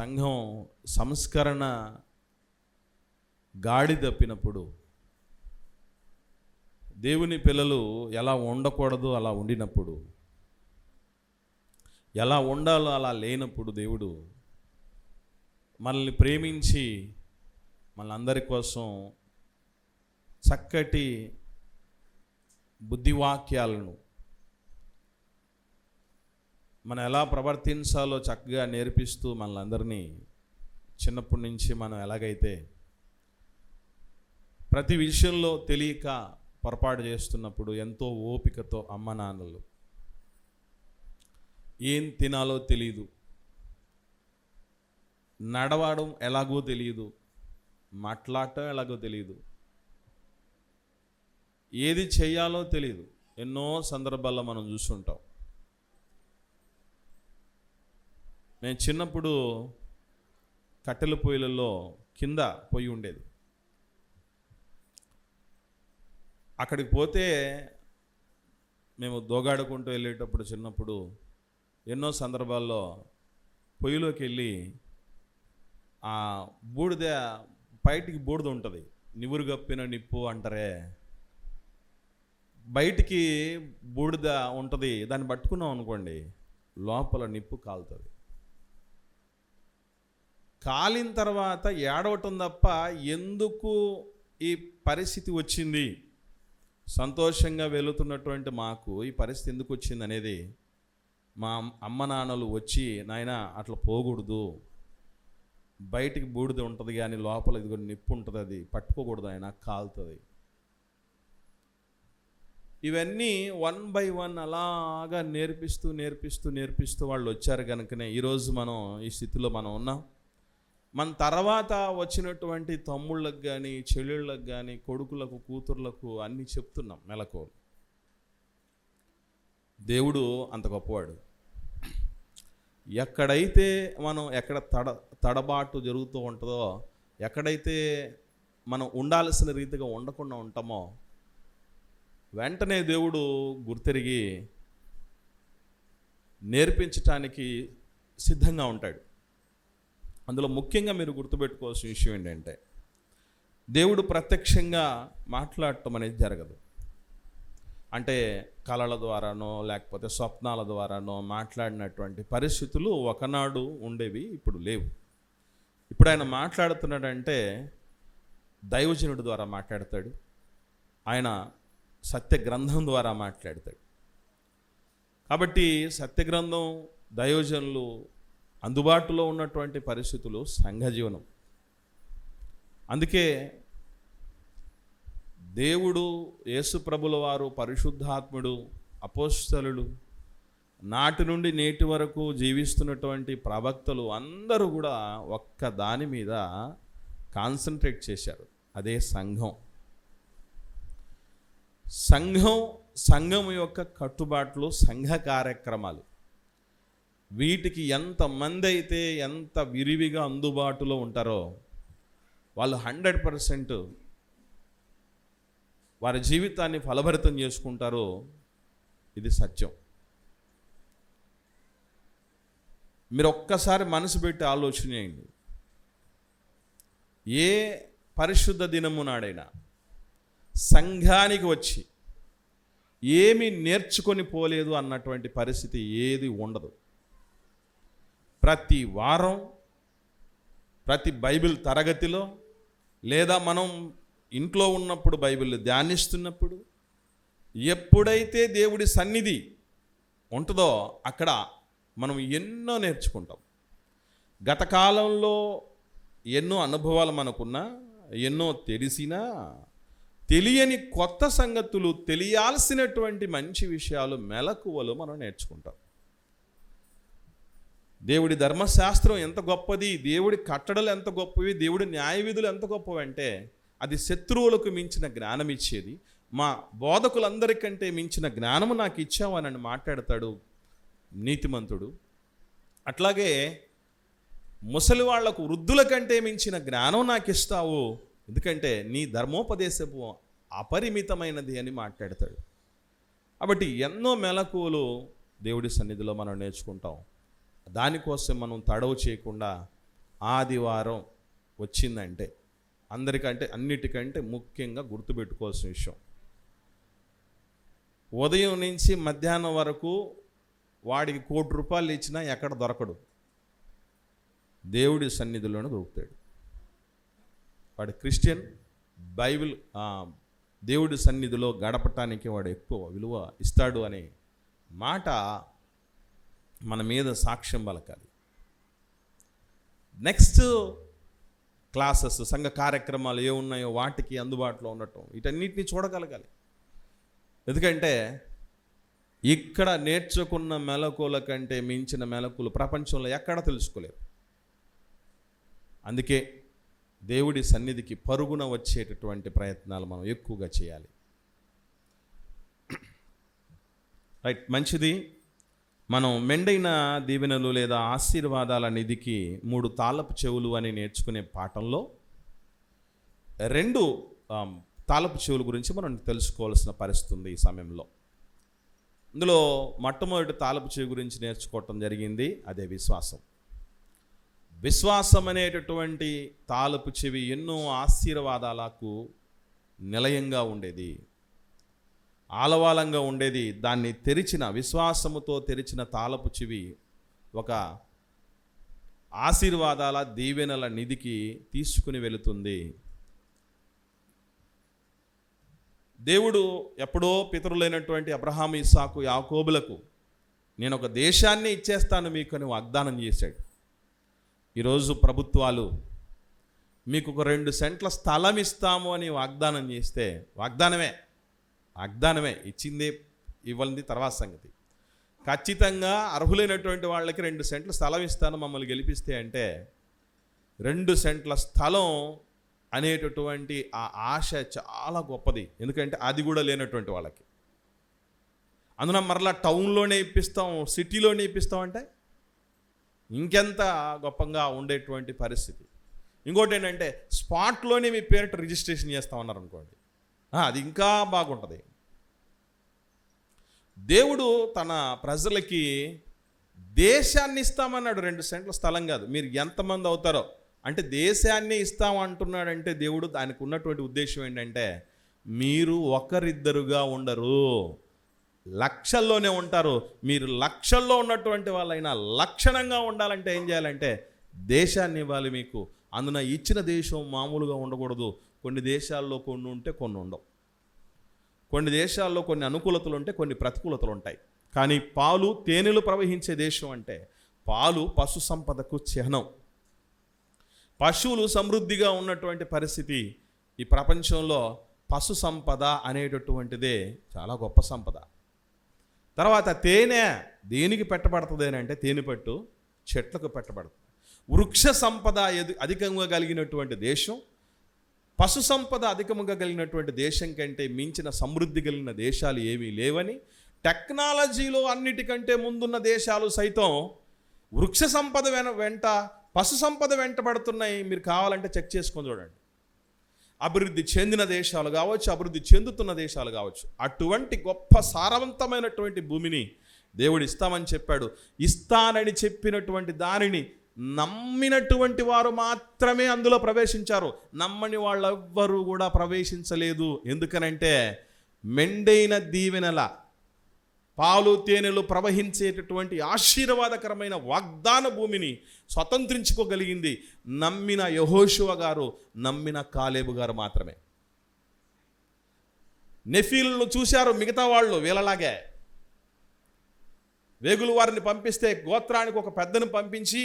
సంఘం సంస్కరణ గాడి తప్పినప్పుడు, దేవుని పిల్లలు ఎలా ఉండకూడదు అలా ఉండినప్పుడు, ఎలా ఉండాలో అలా లేనప్పుడు, దేవుడు మనల్ని ప్రేమించి మనందరి కోసం చక్కటి బుద్ధివాక్యాలను మనం ఎలా ప్రవర్తించాలో చక్కగా నేర్పిస్తూ మనలందరినీ చిన్నప్పటి నుంచి మనం ఎలాగైతే ప్రతి విషయంలో తెలియక పొరపాటు చేస్తున్నప్పుడు ఎంతో ఓపికతో అమ్మ నాన్నలు ఏం తినాలో తెలియదు, నడవడం ఎలాగో తెలియదు, మాట్లాడటం ఎలాగో తెలియదు, ఏది చేయాలో తెలియదు, ఎన్నో సందర్భాల్లో మనం చూస్తుంటాం. నేను చిన్నప్పుడు కట్టెల పొయ్యిలలో కింద పొయ్యి ఉండేది. అక్కడికి పోతే మేము దోగాడుకుంటూ వెళ్ళేటప్పుడు చిన్నప్పుడు ఎన్నో సందర్భాల్లో పొయ్యిలోకి వెళ్ళి ఆ బూడిద, బయటికి బూడిద ఉంటుంది, నివురు గప్పిన నిప్పు అంటారే, బయటికి బూడిద ఉంటుంది, దాన్ని పట్టుకున్నాం అనుకోండి లోపల నిప్పు కాలుతుంది. కాలిన తర్వాత ఏడవటం తప్ప ఎందుకు ఈ పరిస్థితి వచ్చింది, సంతోషంగా వెళుతున్నటువంటి మాకు ఈ పరిస్థితి ఎందుకు వచ్చింది అనేది మా అమ్మ నాన్నలు వచ్చి, నాయనా అట్లా పోకూడదు, బయటికి బూడిద ఉంటుంది కానీ లోపల ఇదిగో నిప్పు ఉంటుంది, అది పట్టుకోకూడదు, ఆయన కాలుతుంది. ఇవన్నీ 1 by 1 అలాగా నేర్పిస్తూ నేర్పిస్తూ నేర్పిస్తూ వాళ్ళు వచ్చారు కనుకనే ఈరోజు మనం ఈ స్థితిలో మనం ఉన్నాం. మన తర్వాత వచ్చినటువంటి తమ్ముళ్ళకు కానీ చెల్లెళ్ళకు కానీ కొడుకులకు కూతుర్లకు అన్నీ చెప్తున్నాం మెలకువలు. దేవుడు అంత గొప్పవాడు. ఎక్కడైతే మనం తడబాటు జరుగుతూ ఉంటుందో, ఎక్కడైతే మనం ఉండాల్సిన రీతిగా ఉండకుండా ఉంటామో వెంటనే దేవుడు గుర్తెరిగి నేర్పించటానికి సిద్ధంగా ఉంటాడు. అందులో ముఖ్యంగా మీరు గుర్తుపెట్టుకోవాల్సిన విషయం ఏంటంటే, దేవుడు ప్రత్యక్షంగా మాట్లాడటం అనేది జరగదు. అంటే కళల ద్వారానో లేకపోతే స్వప్నాల ద్వారానో మాట్లాడినటువంటి పరిస్థితులు ఒకనాడు ఉండేవి, ఇప్పుడు లేవు. ఇప్పుడు ఆయన మాట్లాడుతున్నాడంటే దైవజనుడి ద్వారా మాట్లాడతాడు, ఆయన సత్య గ్రంథం ద్వారా మాట్లాడతాడు. కాబట్టి సత్యగ్రంథం, దైవజనులు అందుబాటులో ఉన్నటువంటి పరిస్థితులు సంఘ జీవనం. అందుకే దేవుడు, యేసుప్రభుల వారు, పరిశుద్ధాత్ముడు, అపోస్తలులు, నాటి నుండి నేటి వరకు జీవిస్తున్నటువంటి ప్రవక్తలు అందరూ కూడా ఒక్క దాని మీద కాన్సన్ట్రేట్ చేశారు, అదే సంఘం. సంఘం యొక్క కట్టుబాట్లు, సంఘ కార్యక్రమాలు, వీటికి ఎంతమంది అయితే ఎంత విరివిగా అందుబాటులో ఉంటారో వాళ్ళు 100% వారి జీవితాన్ని ఫలభరితం చేసుకుంటారో ఇది సత్యం. మీరు ఒక్కసారి మనసు పెట్టి ఆలోచన చేయండి. ఏ పరిశుద్ధ దినము నాడైనా సంఘానికి వచ్చి ఏమీ నేర్చుకొని పోలేదు అన్నటువంటి పరిస్థితి ఏది ఉండదు. ప్రతి వారం, ప్రతి బైబిల్ తరగతిలో, లేదా మనం ఇంట్లో ఉన్నప్పుడు బైబిల్ ధ్యానిస్తున్నప్పుడు, ఎప్పుడైతే దేవుడి సన్నిధి ఉంటుందో అక్కడ మనం ఎన్నో నేర్చుకుంటాం. గత కాలంలో ఎన్నో అనుభవాలు మనకున్నా, ఎన్నో తెలిసినా తెలియని కొత్త సంగతులు, తెలియాల్సినటువంటి మంచి విషయాలు, మెలకువలు మనం నేర్చుకుంటాం. దేవుడి ధర్మశాస్త్రం ఎంత గొప్పది, దేవుడి కట్టడలు ఎంత గొప్పవి, దేవుడి న్యాయ విధులు ఎంత గొప్పవి అంటే అది శత్రువులకు మించిన జ్ఞానం ఇచ్చేది. మా బోధకులందరికంటే మించిన జ్ఞానము నాకు ఇచ్చావు అని మాట్లాడతాడు నీతిమంతుడు. అట్లాగే ముసలి వాళ్లకు, వృద్ధుల కంటే మించిన జ్ఞానం నాకు ఇస్తావు, ఎందుకంటే నీ ధర్మోపదేశపు అపరిమితమైనది అని మాట్లాడతాడు. కాబట్టి ఎన్నో మెలకువలు దేవుడి సన్నిధిలో మనం నేర్చుకుంటాం. దానికోసం మనం తడవు చేయకుండా ఆదివారం వచ్చిందంటే అందరికంటే అన్నిటికంటే ముఖ్యంగా గుర్తుపెట్టుకోవాల్సిన విషయం, ఉదయం నుంచి మధ్యాహ్నం వరకు వాడికి ₹1,00,00,000 ఇచ్చినా ఎక్కడ దొరకడు, దేవుడి సన్నిధిలోనే దొరుకుతాడు. వాడు క్రిస్టియన్, బైబిల్ దేవుడి సన్నిధిలో గడపటానికి వాడు ఎక్కువ విలువ ఇస్తాడు అనే మాట మన మీద సాక్ష్యం పలకాలి. నెక్స్ట్ క్లాసెస్, సంఘ కార్యక్రమాలు ఏ ఉన్నాయో వాటికి అందుబాటులో ఉండటం, వీటన్నిటిని చూడగలగాలి. ఎందుకంటే ఇక్కడ నేర్చుకున్న మెలకుల కంటే మించిన మెలకులు ప్రపంచంలో ఎక్కడ తెలుసుకోలేరు. అందుకే దేవుడి సన్నిధికి పరుగున వచ్చేటటువంటి ప్రయత్నాలు మనం ఎక్కువగా చేయాలి. రైట్, మంచిది. మనం మెండైన దీవెనలు లేదా ఆశీర్వాదాల నిధికి 3 తాళపు చెవులు అని నేర్చుకునే పాఠంలో 2 తాళపు చెవుల గురించి మనం తెలుసుకోవాల్సిన పరిస్థితి ఉంది ఈ సమయంలో. ఇందులో మొట్టమొదటి తాళపు చెవి గురించి నేర్చుకోవటం జరిగింది, అదే విశ్వాసం. విశ్వాసం అనేటటువంటి తాళపు చెవి ఎన్నో ఆశీర్వాదాలకు నిలయంగా ఉండేది, ఆలవాలంగా ఉండేది. దాన్ని తెరిచిన, విశ్వాసముతో తెరిచిన తాళపు చెవి ఒక ఆశీర్వాదాల దీవెనల నిధికి తీసుకుని వెళుతుంది. దేవుడు ఎప్పుడో పితరులైనటువంటి అబ్రహాము, ఇస్సాకు, యాకోబులకు నేను ఒక దేశాన్ని ఇచ్చేస్తాను మీకు అని వాగ్దానం చేశాడు. ఈరోజు ప్రభుత్వాలు మీకు ఒక 2 సెంట్ల స్థలం ఇస్తాము అని వాగ్దానం చేస్తే వాగ్దానమే ఇచ్చిందే, ఇవ్వాలని తర్వాత సంగతి. ఖచ్చితంగా అర్హులైనటువంటి వాళ్ళకి 2 సెంట్ల స్థలం ఇస్తాను మమ్మల్ని గెలిపిస్తే అంటే 2 సెంట్ల స్థలం అనేటటువంటి ఆ ఆశ చాలా గొప్పది. ఎందుకంటే అది కూడా లేనటువంటి వాళ్ళకి. అందున మరలా టౌన్లోనే ఇప్పిస్తాం, సిటీలోనే ఇప్పిస్తాం అంటే ఇంకెంత గొప్పగా ఉండేటువంటి పరిస్థితి. ఇంకోటి ఏంటంటే స్పాట్లోనే మీ పేరిట రిజిస్ట్రేషన్ చేస్తామన్నారు అనుకోండి, అది ఇంకా బాగుంటుంది. దేవుడు తన ప్రజలకి దేశాన్ని ఇస్తామన్నాడు, 2 సెంట్ల స్థలం కాదు. మీరు ఎంతమంది అవుతారో అంటే దేశాన్ని ఇస్తామంటున్నాడంటే దేవుడు దానికి ఉన్నటువంటి ఉద్దేశం ఏంటంటే మీరు ఒకరిద్దరుగా ఉండరు, లక్షల్లోనే ఉంటారు. మీరు లక్షల్లో ఉన్నటువంటి వాళ్ళైనా లక్షణంగా ఉండాలంటే ఏం చేయాలంటే దేశాన్ని ఇవ్వాలి మీకు. అందున ఇచ్చిన దేశం మామూలుగా ఉండకూడదు. కొన్ని దేశాల్లో కొన్ని ఉంటే కొన్ని ఉండవు, కొన్ని దేశాల్లో కొన్ని అనుకూలతలు ఉంటే కొన్ని ప్రతికూలతలు ఉంటాయి. కానీ పాలు తేనెలు ప్రవహించే దేశం అంటే పాలు పశు సంపదకు చిహ్నం. పశువులు సమృద్ధిగా ఉన్నటువంటి పరిస్థితి ఈ ప్రపంచంలో పశు సంపద అనేటటువంటిదే చాలా గొప్ప సంపద. తర్వాత తేనె దేనికి పెట్టబడుతుంది అని అంటే తేనెపట్టు చెట్లకు పెట్టబడుతుంది. వృక్ష సంపద అధికంగా కలిగినటువంటి దేశం, పశు సంపద అధికంగా కలిగినటువంటి దేశం కంటే మించిన సమృద్ధి కలిగిన దేశాలు ఏమీ లేవని, టెక్నాలజీలో అన్నిటికంటే ముందున్న దేశాలు సైతం వృక్ష సంపద వెంట పశు సంపద వెంటబడుతున్నాయి. మీరు కావాలంటే చెక్ చేసుకొని చూడండి. అభివృద్ధి చెందిన దేశాలు కావచ్చు, అభివృద్ధి చెందుతున్న దేశాలు కావచ్చు, అటువంటి గొప్ప సారవంతమైనటువంటి భూమిని దేవుడు ఇస్తామని చెప్పాడు. ఇస్తానని చెప్పినటువంటి దానిని నమ్మినటువంటి వారు మాత్రమే అందులో ప్రవేశించారు. నమ్మని వాళ్ళెవ్వరూ కూడా ప్రవేశించలేదు. ఎందుకనంటే మెండైన దీవెనల పాలు తేనెలు ప్రవహించేటటువంటి ఆశీర్వాదకరమైన వాగ్దాన భూమిని స్వతంత్రించుకోగలిగింది నమ్మిన యెహోషువ గారు, నమ్మిన కాలేబు గారు మాత్రమే. నెఫీలను చూశారు మిగతా వాళ్ళు వీళ్ళలాగే. వేగులు వారిని పంపిస్తే గోత్రానికి ఒక పెద్దను పంపించి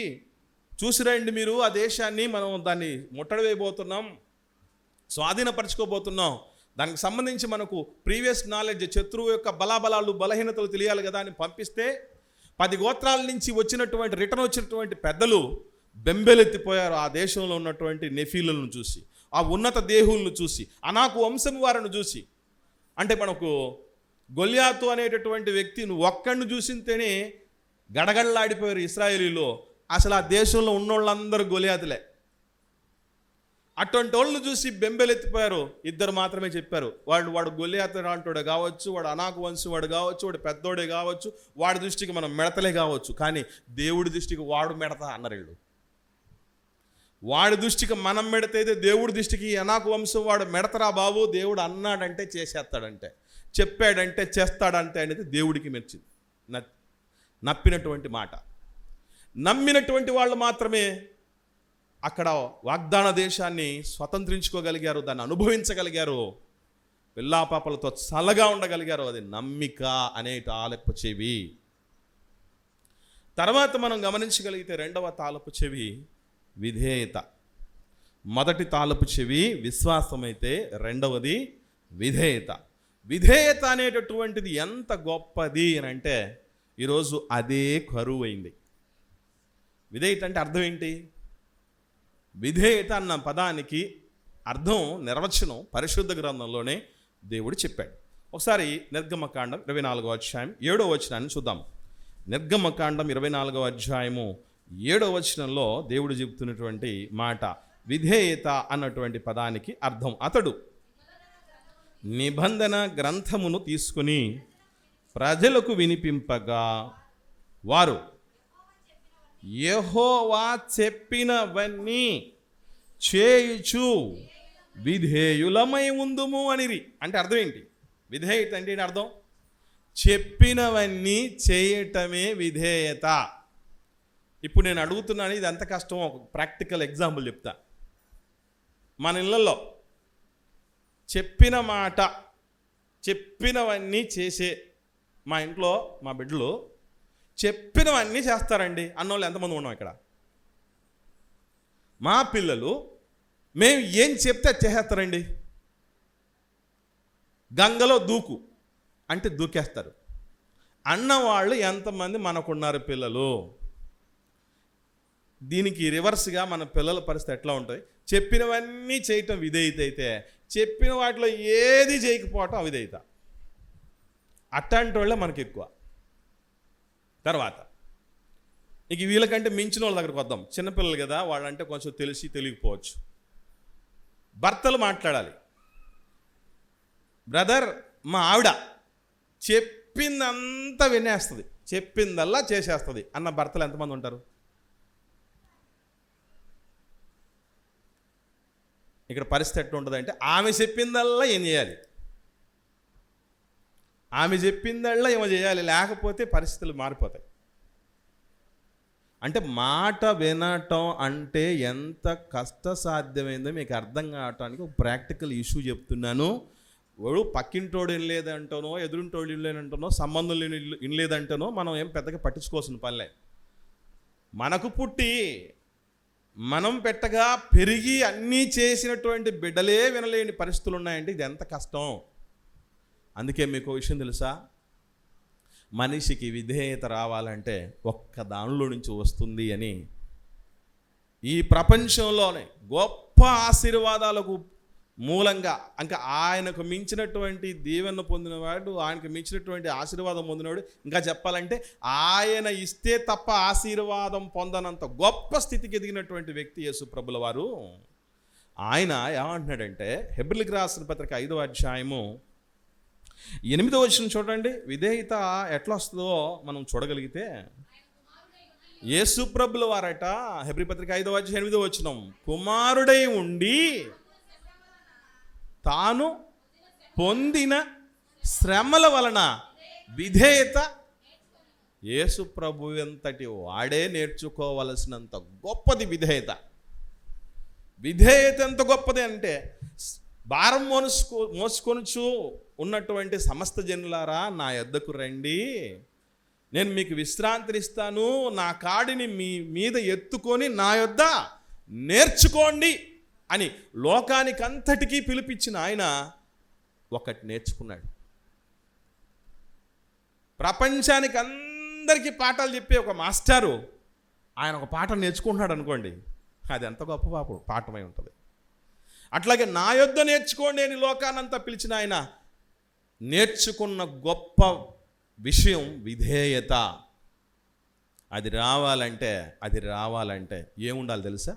చూసిరండి మీరు ఆ దేశాన్ని, మనం దాన్ని ముట్టడి వేయబోతున్నాం, స్వాధీనపరచుకోబోతున్నాం, దానికి సంబంధించి మనకు ప్రీవియస్ నాలెడ్జ్, శత్రువు యొక్క బలాబలాలు బలహీనతలు తెలియాలి కదా అని పంపిస్తే 10 గోత్రాల నుంచి రిటర్న్ వచ్చినటువంటి పెద్దలు బెంబేలెత్తిపోయారు ఆ దేశంలో ఉన్నటువంటి నెఫీలను చూసి, ఆ ఉన్నత దేహులను చూసి, అనాకు వంశం వారిని చూసి. అంటే మనకు గొల్యాతు అనేటటువంటి వ్యక్తిని ఒక్కడిని చూసింతేనే గడగడలాడిపోయారు ఇశ్రాయేలీలో. అసలు ఆ దేశంలో ఉన్నోళ్ళందరూ గొల్యాతులే. అటువంటి వాళ్ళు చూసి బెంబెలెత్తిపోయారు. 2 మాత్రమే చెప్పారు, వాడు గొల్యాతు అంటోడే కావచ్చు, వాడు అనాకు వంశం వాడు కావచ్చు, వాడు పెద్దోడే కావచ్చు, వాడి దృష్టికి మనం మెడతలే కావచ్చు, కానీ దేవుడి దృష్టికి వాడు మెడత అన్నారు వీళ్ళు. వాడి దృష్టికి మనం మెడతైతే దేవుడి దృష్టికి ఎనాకు వంశం వాడు మెడతరా బాబు, దేవుడు అన్నాడంటే చేసేస్తాడంటే, చెప్పాడంటే చేస్తాడంటే అనేది దేవుడికి మెచ్చింది, నప్పినటువంటి మాట. నమ్మినటువంటి వాళ్ళు మాత్రమే అక్కడ వాగ్దాన దేశాన్ని స్వతంత్రించుకోగలిగారు, దాన్ని అనుభవించగలిగారు, పిల్లాపాపలతో చల్లగా ఉండగలిగారు. అది నమ్మిక అనే తాలపు చెవి. తర్వాత మనం గమనించగలిగితే రెండవ తాలపు చెవి విధేయత. మొదటి తాలపు చెవి విశ్వాసమైతే రెండవది విధేయత. విధేయత అనేటటువంటిది ఎంత గొప్పది అని అంటే ఈరోజు అదే కరువు అయింది. విధేయత అంటే అర్థం ఏంటి? విధేయత అన్న పదానికి అర్థం, నిర్వచనం పరిశుద్ధ గ్రంథంలోనే దేవుడు చెప్పాడు. ఒకసారి నిర్గమకాండం 24వ అధ్యాయం 7వ వచనాన్ని చూద్దాం. నిర్గమకాండం 24వ అధ్యాయము 7వ వచనంలో దేవుడు చెబుతున్నటువంటి మాట విధేయత అన్నటువంటి పదానికి అర్థం. అతడు నిబంధన గ్రంథమును తీసుకుని ప్రజలకు వినిపింపగా వారు యెహోవా చెప్పినవన్నీ చేయుచు విధేయులమై ఉందుము అనిరి. అంటే అర్థం ఏంటి? విధేయత అంటే ఏంటి అర్థం? చెప్పినవన్నీ చేయటమే విధేయత. ఇప్పుడు నేను అడుగుతున్నాను, ఇది ఎంత కష్టమో ఒక ప్రాక్టికల్ ఎగ్జాంపుల్ చెప్తా. మన ఇళ్ళల్లో చెప్పిన మాట, చెప్పినవన్నీ చేసే మా ఇంట్లో మా బిడ్డలు చెప్పినవన్నీ చేస్తారండి అన్నోళ్ళు ఎంతమంది ఉన్నాం ఇక్కడ? మా పిల్లలు మేము ఏం చెప్తే చేసేస్తారండి. గంగలో దూకు అంటే దూకేస్తారు అన్నవాళ్ళు ఎంతమంది మనకున్నారు పిల్లలు? దీనికి రివర్స్గా మన పిల్లల పరిస్థితి ఎట్లా ఉంటుంది? చెప్పినవన్నీ చేయటం విధేయత అయితే, చెప్పిన వాటిలో ఏది చేయకపోవటం అవిధేయత. అట్లాంటి వాళ్ళే మనకి ఎక్కువ. తర్వాత ఇక వీళ్ళకంటే మించిన వాళ్ళ దగ్గరకు వద్దాం. చిన్నపిల్లలు కదా, వాళ్ళంటే కొంచెం తెలిసి తెలియకపోవచ్చు. భర్తలు మాట్లాడాలి. బ్రదర్, మా ఆవిడ చెప్పిందంతా వినేస్తుంది, చెప్పిందల్లా చేసేస్తుంది అన్న భర్తలు ఎంతమంది ఉంటారు? ఇక్కడ పరిస్థితి ఎట్లా ఉంటుంది అంటే ఆమె చెప్పిందల్లా ఏం చేయాలి, ఆమె చెప్పిందల్లా ఏమో చేయాలి, లేకపోతే పరిస్థితులు మారిపోతాయి. అంటే మాట వినటం అంటే ఎంత కష్టసాధ్యమైందో మీకు అర్థం కావటానికి ఒక ప్రాక్టికల్ ఇష్యూ చెప్తున్నాను. వాడు పక్కింటోడు వినలేదంటానో, ఎదురింటోడు వినలేదంటానో, సంబంధం లేని వినలేదంటానో మనం ఏం పెద్దగా పట్టించుకోవాల్సిన పనిలే. మనకు పుట్టి మనం పెట్టగా పెరిగి అన్నీ చేసినటువంటి బిడ్డలే వినలేని పరిస్థితులు ఉన్నాయంటే ఇది ఎంత కష్టం. అందుకే మీకు విషయం తెలుసా, మనిషికి విధేయత రావాలంటే ఒక్క దానిలో నుంచి వస్తుంది అని. ఈ ప్రపంచంలోనే గొప్ప ఆశీర్వాదాలకు మూలంగా, ఇంకా ఆయనకు మించినటువంటి దీవెన పొందినవాడు, ఆయనకు మించినటువంటి ఆశీర్వాదం పొందినవాడు, ఇంకా చెప్పాలంటే ఆయన ఇస్తే తప్ప ఆశీర్వాదం పొందనంత గొప్ప స్థితికి ఎదిగినటువంటి వ్యక్తి యేసు ప్రభుల వారు. ఆయన ఏమంటున్నాడంటే హెబ్రీయులకు రాసిన పత్రిక 5వ అధ్యాయము 8వ వచనం చూడండి. విధేయత ఎట్లా వస్తుందో మనం చూడగలిగితే, యేసు ప్రభుల వారట హెబ్రీ పత్రిక 5వ అధ్యాయం 8వ వచనం, కుమారుడై ఉండి తాను పొందిన శ్రమల వలన విధేయత యేసు ప్రభు ఎంతటి వాడే నేర్చుకోవలసినంత గొప్పది విధేయత. విధేయత ఎంత గొప్పది అంటే, భారం మోసుకొనుచు ఉన్నటువంటి సమస్త జనులారా నా యొద్దకు రండి, నేను మీకు విశ్రాంతినిస్తాను, నా కాడిని మీ మీద ఎత్తుకొని నా యొద్ద నేర్చుకోండి అని లోకానికి అంతటికీ పిలిపించిన ఆయన ఒకటి నేర్చుకున్నాడు. ప్రపంచానికి అందరికీ పాఠాలు చెప్పే ఒక మాస్టారు ఆయన ఒక పాఠం నేర్చుకుంటున్నాడు అనుకోండి, అది ఎంత గొప్ప పాఠమై ఉంటుంది. అట్లాగే నా యొద్ద నేర్చుకోండి అని లోకానంతా పిలిచిన ఆయన నేర్చుకున్న గొప్ప విషయం విధేయత. అది రావాలంటే ఏముండాలి తెలుసా?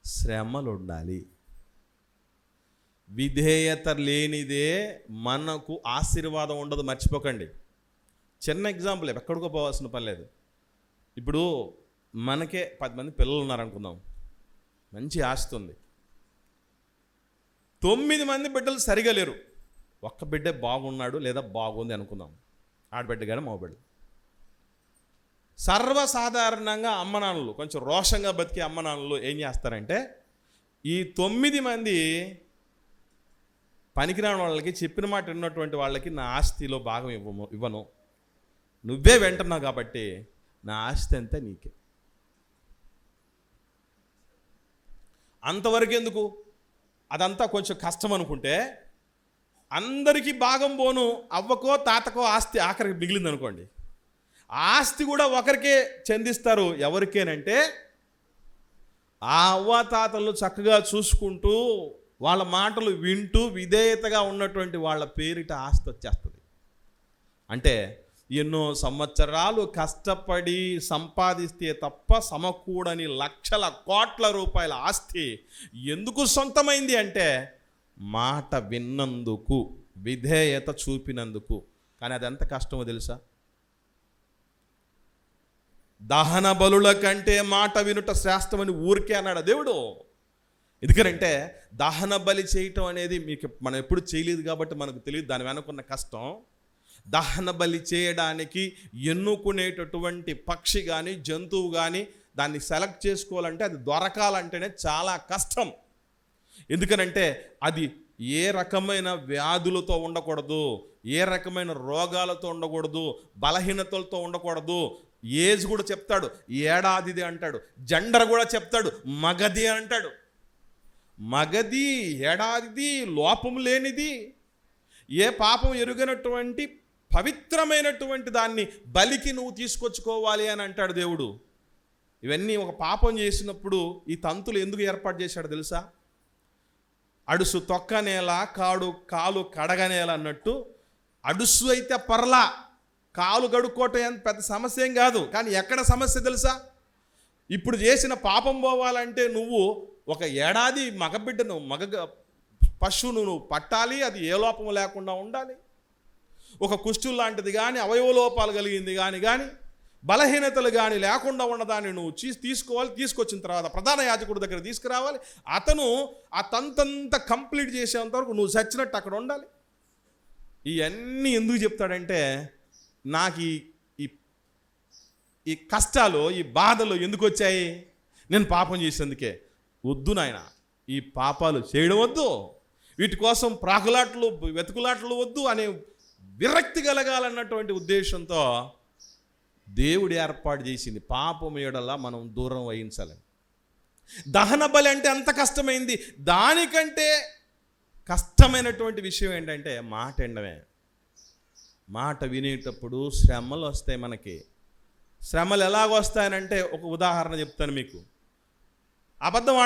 శ్రమలు ఉండాలి. విధేయత లేనిదే మనకు ఆశీర్వాదం ఉండదు, మర్చిపోకండి. చిన్న ఎగ్జాంపుల్, ఎక్కడికో పోవాల్సిన పని లేదు. ఇప్పుడు మనకే 10 మంది పిల్లలు ఉన్నారనుకుందాం. మంచి ఆస్తి ఉంది, 9 మంది బిడ్డలు సరిగా లేరు, ఒక్క బిడ్డే బాగున్నాడు లేదా బాగుంది అనుకుందాం, ఆడబిడ్డ కానీ మగబిడ్డ. సర్వసాధారణంగా అమ్మనాన్నలు, కొంచెం రోషంగా బతికే అమ్మనాన్నలు ఏం చేస్తారంటే, ఈ 9 మంది పనికిరాని వాళ్ళకి, చెప్పిన మాట విన్నటువంటి వాళ్ళకి నా ఆస్తిలో భాగం ఇవ్వను, నువ్వే వింటున్నావు కాబట్టి నా ఆస్తి అంతా నీకే. అంతవరకు ఎందుకు, అదంతా కొంచెం కష్టం అనుకుంటే, అందరికీ భాగం పోను అవ్వకో తాతకో ఆస్తి ఆఖరికి మిగిలింది అనుకోండి, ఆస్తి కూడా ఒకరికే చెందిస్తారు. ఎవరికేనంటే ఆ అవ్వాతాతలు చక్కగా చూసుకుంటూ వాళ్ళ మాటలు వింటూ విధేయతగా ఉన్నటువంటి వాళ్ళ పేరిట ఆస్తి వచ్చేస్తుంది. అంటే ఎన్నో సంవత్సరాలు కష్టపడి సంపాదిస్తే తప్ప సమకూడని లక్షల కోట్ల రూపాయల ఆస్తి ఎందుకు సొంతమైంది అంటే మాట విన్నందుకు, విధేయత చూపినందుకు. కానీ అది ఎంత కష్టమో తెలుసా? దహన బలుల కంటే మాట వినుట శ్రేష్టమని ఊరికే అన్నాడు దేవుడు. ఎందుకంటే దహన బలి చేయటం అనేది మనం ఎప్పుడు చేయలేదు కాబట్టి మనకు తెలియదు దాని వెనుకున్న కష్టం. దహన బలి చేయడానికి ఎన్నుకునేటటువంటి పక్షి కానీ జంతువు కానీ దాన్ని సెలెక్ట్ చేసుకోవాలంటే, అది దొరకాలంటేనే చాలా కష్టం. ఎందుకనంటే అది ఏ రకమైన వ్యాధులతో ఉండకూడదు, ఏ రకమైన రోగాలతో ఉండకూడదు, బలహీనతలతో ఉండకూడదు. ఏజ్ కూడా చెప్తాడు, ఏడాదిది అంటాడు. జెండర్ కూడా చెప్తాడు, మగది అంటాడు. మగది, ఏడాదిది, లోపం లేనిది, ఏ పాపం ఎరుగనటువంటి పవిత్రమైనటువంటి దాన్ని బలికి నువ్వు తీసుకొచ్చుకోవాలి అని అంటాడు దేవుడు. ఇవన్నీ ఒక పాపం చేసినప్పుడు ఈ తంతులు ఎందుకు ఏర్పాటు చేశాడు తెలుసా? అడుసు తొక్కనేల, కాలు కడగనేల అన్నట్టు, అడుసు అయితే పర్లా, కాలు కడుక్కోవటం ఎంత పెద్ద సమస్య ఏం కాదు. కానీ ఎక్కడ సమస్య తెలుసా? ఇప్పుడు చేసిన పాపం పోవాలంటే నువ్వు ఒక ఏడాది మగబిడ్డను, పశువును నువ్వు పట్టాలి, అది ఏ లోపం లేకుండా ఉండాలి. ఒక కుష్టు లాంటిది కానీ, అవయవ లోపాలు కలిగింది కానీ బలహీనతలు కానీ లేకుండా ఉన్నదాన్ని నువ్వు తీసుకోవాలి. తీసుకొచ్చిన తర్వాత ప్రధాన యాజకుడి దగ్గర తీసుకురావాలి. అతను ఆ తంతంతా కంప్లీట్ చేసేంత వరకు నువ్వు చచ్చినట్టు అక్కడ ఉండాలి. ఇవన్నీ ఎందుకు చెప్తాడంటే, నాకు ఈ కష్టాలు, ఈ బాధలు ఎందుకు వచ్చాయి? నేను పాపం చేసేందుకే. వద్దు నాయన, ఈ పాపాలు చేయడం వద్దు, వీటి కోసం ప్రాకులాట్లు వెతుకులాట్లు వద్దు అనే విరక్తి కలగాలన్నటువంటి ఉద్దేశంతో దేవుడు ఏర్పాటు చేసింది. పాపం ఏడలా మనం దూరం వహించాలని. దహన బలి అంటే అంత కష్టమైంది. దానికంటే కష్టమైనటువంటి విషయం ఏంటంటే మాట వినడమే. మాట వినేటప్పుడు శ్రమలు వస్తాయి మనకి. శ్రమలు ఎలాగొస్తాయనంటే ఒక ఉదాహరణ చెప్తాను మీకు. అబద్ధం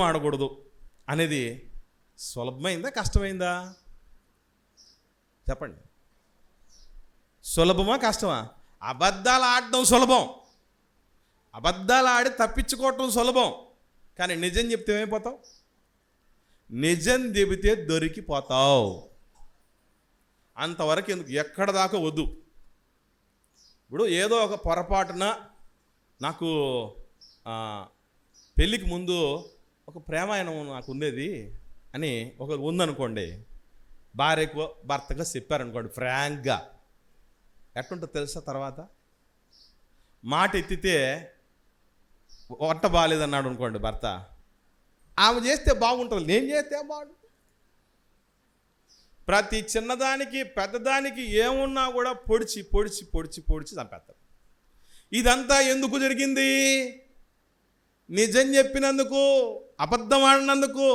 ఆడకూడదు అనేది సులభమైందా కష్టమైందా చెప్పండి? సులభమా కష్టమా? అబద్ధాలు ఆడడం సులభం, అబద్ధాలు ఆడి తప్పించుకోవటం సులభం. కానీ నిజం చెప్తే ఏమైపోతావు? నిజం చెబితే దొరికిపోతావు. అంతవరకు ఎందుకు, ఎక్కడ దాకా వద్దు. ఇప్పుడు ఏదో ఒక పొరపాటున నాకు పెళ్ళికి ముందు ఒక ప్రేమాయణం నాకు ఉండేది అని ఒకరు ఉందనుకోండి, భార్యకు భర్తగా చెప్పారనుకోండి ఫ్రాంక్గా, ఎట్టుంటుంది తెలుసా? తర్వాత మాట ఎత్తితే వంట బాగాలేదన్నాడు అనుకోండి భర్త, ఆమె చేస్తే బాగుంటుంది, నేను చేస్తే బాగుంటుంది. ప్రతి చిన్నదానికి పెద్దదానికి ఏమున్నా కూడా పొడిచి పొడిచి పొడిచి పొడిచి చంపేస్తారు. ఇదంతా ఎందుకు జరిగింది? నిజం చెప్పినందుకు, అబద్ధం ఆడినందుకు.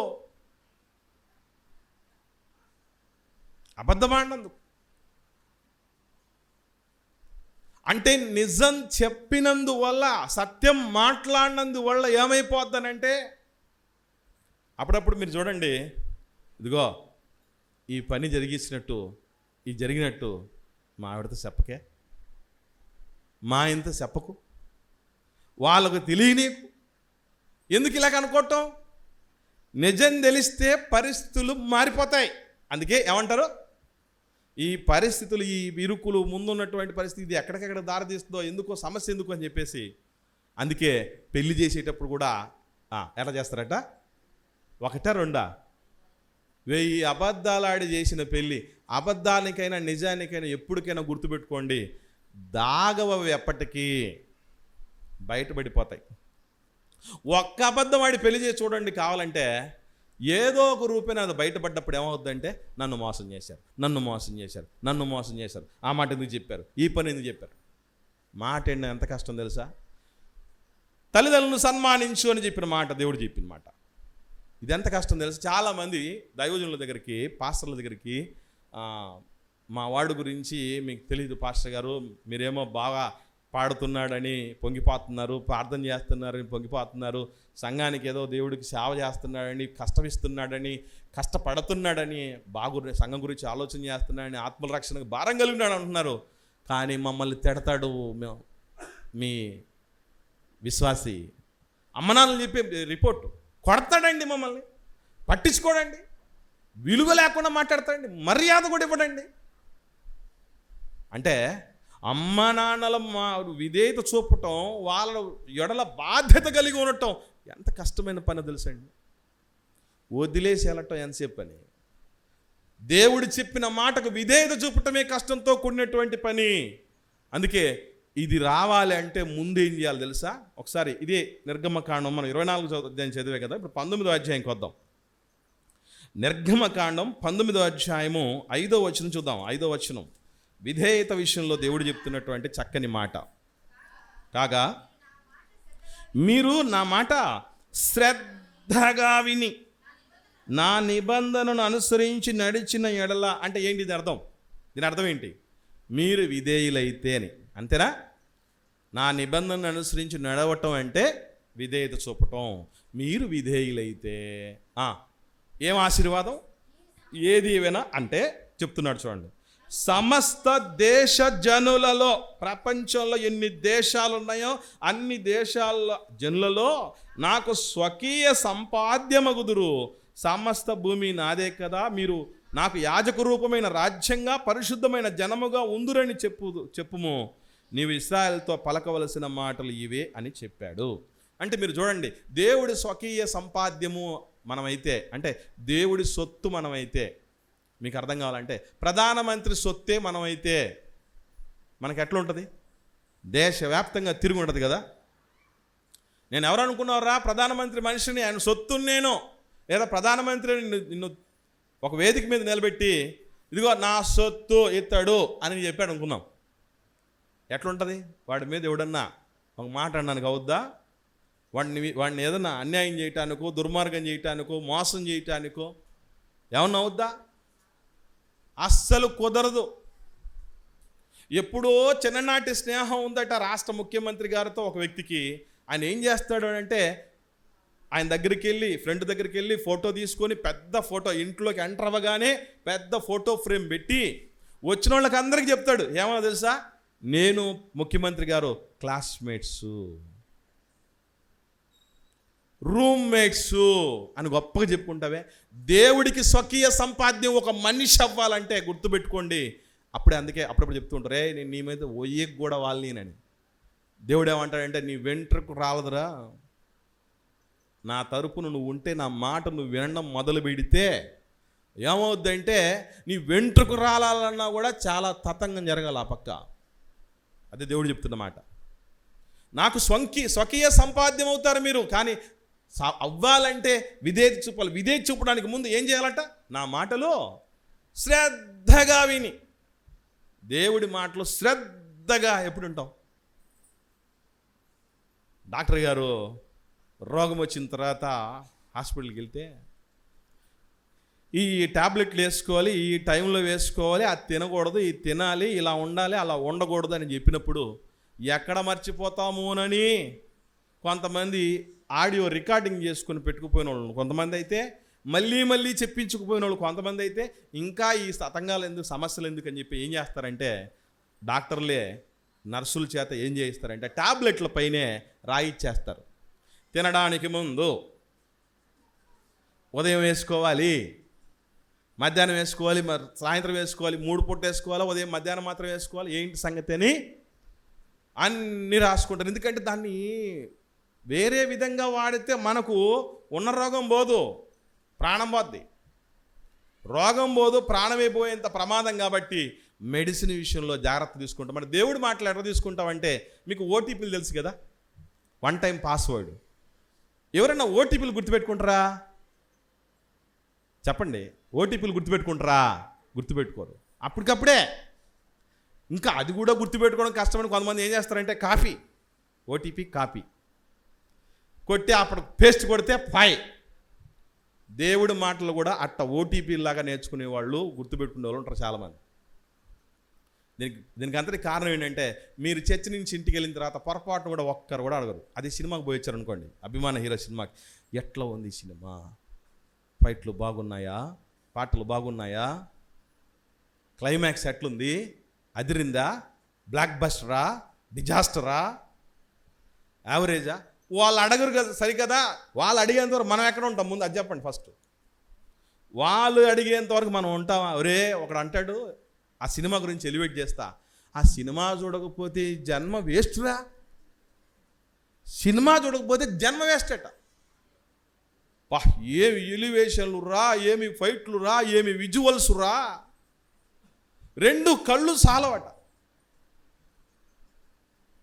అంటే నిజం చెప్పినందువల్ల, సత్యం మాట్లాడినందువల్ల ఏమైపోద్దనంటే, అప్పుడప్పుడు మీరు చూడండి, ఇదిగో ఈ పని జరిగినట్టు మా ఆవిడతో చెప్పకే, మా ఇంత చెప్పకు, వాళ్ళకు తెలియనీకు. ఎందుకు ఇలాగ అనుకోవటం? నిజం తెలిస్తే పరిస్థితులు మారిపోతాయి. అందుకే ఏమంటారు, ఈ పరిస్థితులు, ఈ ఇరుకులు, ముందున్నటువంటి పరిస్థితి ఇది ఎక్కడికెక్కడ దారితీస్తుందో, ఎందుకో సమస్య ఎందుకు అని చెప్పేసి అందుకే పెళ్లి చేసేటప్పుడు కూడా ఎలా చేస్తారట? ఒకటా రెండా? 1000 అబద్ధాలు ఆడి చేసిన పెళ్ళి. అబద్ధానికైనా నిజానికైనా ఎప్పటికైనా గుర్తుపెట్టుకోండి, దాగవవి ఎప్పటికీ బయటపడిపోతాయి. ఒక్క అబద్ధం ఆడి పెళ్లి చేసి చూడండి, కావాలంటే ఏదో ఒక రూపేణ అది బయటపడ్డప్పుడు ఏమవుద్దంటే, నన్ను మోసం చేశారు, నన్ను మోసం చేశారు, నన్ను మోసం చేశారు, ఆ మాట ఎందుకు చెప్పారు, ఈ పని ఎందుకు చెప్పారు. మాట ఏంటి ఎంత కష్టం తెలుసా? తల్లిదండ్రులను సన్మానించు అని చెప్పిన మాట దేవుడు చెప్పిన మాట. ఇది ఎంత కష్టం తెలుసు. చాలామంది దైవజనుల దగ్గరికి, పాస్టర్ల దగ్గరికి, మా వాడు గురించి మీకు తెలియదు పాస్టర్ గారు, మీరేమో బాగా పాడుతున్నాడని పొంగిపోతున్నారు, ప్రార్థన చేస్తున్నారని పొంగిపోతున్నారు, సంఘానికి ఏదో దేవుడికి సేవ చేస్తున్నాడని, కష్టమిస్తున్నాడని, కష్టపడుతున్నాడని, సంఘం గురించి ఆలోచన చేస్తున్నాడని, ఆత్మల రక్షణకు భారం కలిగినాడు అంటున్నారు. కానీ మమ్మల్ని తిడతాడు మీ విశ్వాసి, అమ్మనాన్నలు చెప్పే రిపోర్టు, కొడతాడండి, మమ్మల్ని పట్టించుకోడండి, విలువ లేకుండా మాట్లాడతాడండి, మర్యాద కూడా ఇవ్వడండి. అంటే అమ్మ నాన్నల విధేయత చూపటం, వాళ్ళ ఎడల బాధ్యత కలిగి ఉండటం ఎంత కష్టమైన పని తెలుసండి. వదిలేసి వెళ్ళటం ఎంతసేపు పని. దేవుడు చెప్పిన మాటకు విధేయత చూపటమే కష్టంతో కూడినటువంటి పని. అందుకే ఇది రావాలి అంటే ముందు ఏం చేయాలి తెలుసా? ఒకసారి ఇదే నిర్గమకాండం మనం 24వ అధ్యాయం చదివే కదా, ఇప్పుడు 19వ అధ్యాయంకి వద్దాం. నిర్గమకాండం 19వ అధ్యాయము 5వ వచనం చూద్దాం. 5వ వచనం విధేయత విషయంలో దేవుడు చెప్తున్నటువంటి చక్కని మాట. కాగా మీరు నా మాట శ్రద్ధగా విని నా నిబంధనను అనుసరించి నడిచిన ఎడల, అంటే ఏంటి దీని అర్థం? దీని అర్థం ఏంటి? మీరు విధేయులైతే అని, అంతేనా? నా నిబంధనను అనుసరించి నడవటం అంటే విధేయత చూపటం. మీరు విధేయులైతే ఏం ఆశీర్వాదం, ఏది ఏవైనా అంటే చెప్తున్నాడు చూడండి. సమస్త దేశ జనులలో, ప్రపంచంలో ఎన్ని దేశాలు ఉన్నాయో అన్ని దేశాల జనులలో నాకు స్వకీయ సంపాద్యమగుదురు. సమస్త భూమి నాదే కదా, మీరు నాకు యాజక రూపమైన రాజ్యంగా పరిశుద్ధమైన జనముగా ఉందురని చెప్పుము. నీవు ఇశ్రాయేలుతో పలకవలసిన మాటలు ఇవే అని చెప్పాడు. అంటే మీరు చూడండి, దేవుడి స్వకీయ సంపాద్యము మనమైతే, అంటే దేవుడి సొత్తు మనమైతే, మీకు అర్థం కావాలంటే ప్రధానమంత్రి సొత్తే మనమైతే మనకి ఎట్లా ఉంటుంది? దేశవ్యాప్తంగా తిరిగి ఉంటుంది కదా. నేను ఎవరు అనుకున్నారా? ప్రధానమంత్రి మనిషిని, ఆయన సొత్తు నేను, లేదా ప్రధానమంత్రి నిన్ను ఒక వేదిక మీద నిలబెట్టి ఇదిగో నా సొత్తు ఇతడు అని చెప్పాడు అనుకున్నాం. ఎట్లుంటుంది? వాడి మీద ఎవడన్నా ఒక మాట అన్నానికి అవుద్దా? వాడిని ఏదన్నా అన్యాయం చేయటానికో, దుర్మార్గం చేయటానికో, మోసం చేయటానికో ఏమన్నా అవుద్దా? అస్సలు కుదరదు. ఎప్పుడో చిన్ననాటి స్నేహం ఉందట రాష్ట్ర ముఖ్యమంత్రి గారితో ఒక వ్యక్తికి. ఆయన ఏం చేస్తాడు అంటే, ఆయన దగ్గరికి వెళ్ళి, ఫ్రెండ్ దగ్గరికి వెళ్ళి ఫోటో తీసుకొని, పెద్ద ఫోటో ఇంట్లోకి ఎంటర్ అవ్వగానే పెద్ద ఫోటో ఫ్రేమ్ పెట్టి వచ్చిన వాళ్ళకి అందరికీ చెప్తాడు. ఏమన్నా తెలుసా? నేను ముఖ్యమంత్రి గారు క్లాస్మేట్స్, రూమ్మేట్స్ అని గొప్పగా చెప్పుకుంటావే. దేవుడికి స్వకీయ సంపాద్యం ఒక మనిషి అవ్వాలంటే గుర్తుపెట్టుకోండి. అందుకే అప్పుడప్పుడు చెప్తూ ఉంటారు, నేను నీ మీద ఒయ్యకు కూడా వాళ్ళని. దేవుడు ఏమంటాడంటే, నీ వెంట్రుకు రాలదురా, నా తరపున నువ్వు ఉంటే, నా మాట నువ్వు వినడం మొదలు పెడితే ఏమవుద్దంటే నీ వెంట్రుకు రాలన్నా కూడా చాలా తతంగం జరగాలి ఆ పక్క. అదే దేవుడు చెప్తున్న మాట. నాకు స్వకీయ సంపాద్యం అవుతారు మీరు, కానీ అవ్వాలంటే విధేయత చూపాలి. విధేయత చూపడానికి ముందు ఏం చేయాలంట? నా మాటలు శ్రద్ధగా విని. దేవుడి మాటలు శ్రద్ధగా ఎప్పుడు ఉంటాం? డాక్టర్ గారు రోగం వచ్చిన తర్వాత హాస్పిటల్కి వెళ్తే ఈ ట్యాబ్లెట్లు వేసుకోవాలి, ఈ టైంలో వేసుకోవాలి, అది తినకూడదు, ఇది తినాలి, ఇలా ఉండాలి, అలా ఉండకూడదు అని చెప్పినప్పుడు ఎక్కడ మర్చిపోతామోనని కొంతమంది ఆడియో రికార్డింగ్ చేసుకుని పెట్టుకుపోయిన వాళ్ళు, కొంతమంది అయితే మళ్ళీ చెప్పించుకుపోయిన వాళ్ళు, కొంతమంది అయితే ఇంకా ఈ తతంగాలు ఎందుకు, సమస్యలు ఎందుకు అని చెప్పి ఏం చేస్తారంటే డాక్టర్లే నర్సుల చేత ఏం చేయిస్తారంటే ట్యాబ్లెట్ల పైనే రాయిచ్చేస్తారు. తినడానికి ముందు ఉదయం వేసుకోవాలి, మధ్యాహ్నం వేసుకోవాలి, మరి సాయంత్రం వేసుకోవాలి, 3 పూట వేసుకోవాలి, ఉదయం మధ్యాహ్నం మాత్రం వేసుకోవాలి, ఏంటి సంగతి అని అన్నీ రాసుకుంటారు. ఎందుకంటే దాన్ని వేరే విధంగా వాడితే మనకు ఉన్న రోగం పోదు, ప్రాణం పోద్ది. రోగం పోదు, ప్రాణమైపోయేంత ప్రమాదం. కాబట్టి మెడిసిన్ విషయంలో జాగ్రత్త తీసుకుంటాం. మరి దేవుడి మాటలు ఎట్లా తీసుకుంటామంటే, మీకు ఓటీపీలు తెలుసు కదా, 1 టైం పాస్వర్డ్. ఎవరైనా ఓటీపీలు గుర్తుపెట్టుకుంటారా? చెప్పండి, ఓటీపీలు గుర్తుపెట్టుకుంటారా? గుర్తుపెట్టుకోరు. అప్పటికప్పుడే. ఇంకా అది కూడా గుర్తుపెట్టుకోవడం కష్టమని కొంతమంది ఏం చేస్తారంటే, కాపీ, ఓటీపీ కాపీ కొట్టి అప్పుడు పేస్ట్ కొడితే 5. దేవుడి మాటలు కూడా అట్ట ఓటీపీ లాగా నేర్చుకునే వాళ్ళు, గుర్తుపెట్టుకునే వాళ్ళు ఉంటారు చాలామంది. దీనికి అంతటి కారణం ఏంటంటే, మీరు చర్చి నుంచి ఇంటికి వెళ్ళిన తర్వాత పొరపాటును కూడా ఒక్కరు కూడా అడగరు. అది సినిమాకి పోయించారు అనుకోండి, అభిమాన హీరో సినిమాకి, ఎట్లా ఉంది ఈ సినిమా, ఫైట్లు బాగున్నాయా, పాటలు బాగున్నాయా, క్లైమాక్స్ ఎట్లుంది, అదిరిందా, బ్లాక్ బస్టరా, డిజాస్టరా, యావరేజా? వాళ్ళు అడగరు కదా, సరికదా. వాళ్ళు అడిగేంతవరకు మనం ఎక్కడ ఉంటాం? ముందు అది చెప్పండి ఫస్ట్. వాళ్ళు అడిగేంతవరకు మనం ఉంటామా? ఒరే, ఒకడు అంటాడు ఆ సినిమా గురించి ఎలివేట్ చేస్తా, ఆ సినిమా చూడకపోతే జన్మ వేస్ట్రా, సినిమా చూడకపోతే జన్మ వేస్ట్ అట. ఏమి ఎలివేషన్లు రా, ఏమి ఫైట్లు రా, ఏమి విజువల్స్ రా, 2 కళ్ళు సాలవట.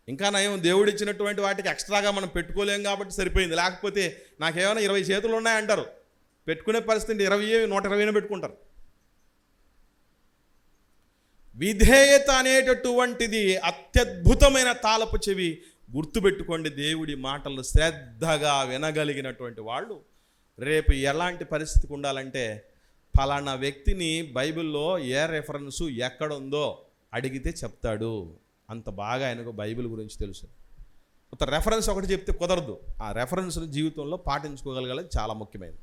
ఇంకా నయం, దేవుడిచ్చినటువంటి వాటికి ఎక్స్ట్రాగా మనం పెట్టుకోలేం కాబట్టి సరిపోయింది. లేకపోతే నాకేమైనా 20 చేతులు ఉన్నాయంటారు, పెట్టుకునే పరిస్థితి 20, 120 పెట్టుకుంటారు. విధేయత అనేటటువంటిది అత్యద్భుతమైన తాళపు చెవి. గుర్తుపెట్టుకోండి, దేవుడి మాటలు శ్రద్ధగా వినగలిగినటువంటి వాళ్ళు రేపు ఎలాంటి పరిస్థితికి ఉండాలంటే, ఫలానా వ్యక్తిని బైబిల్లో ఏ రెఫరెన్సు ఎక్కడుందో అడిగితే చెప్తాడు. అంత బాగా ఆయనకు బైబిల్ గురించి తెలుసు. ఒక రెఫరెన్స్ ఒకటి చెప్తే కుదరదు, ఆ రెఫరెన్స్ని జీవితంలో పాటించుకోగలగాలి, చాలా ముఖ్యమైనది.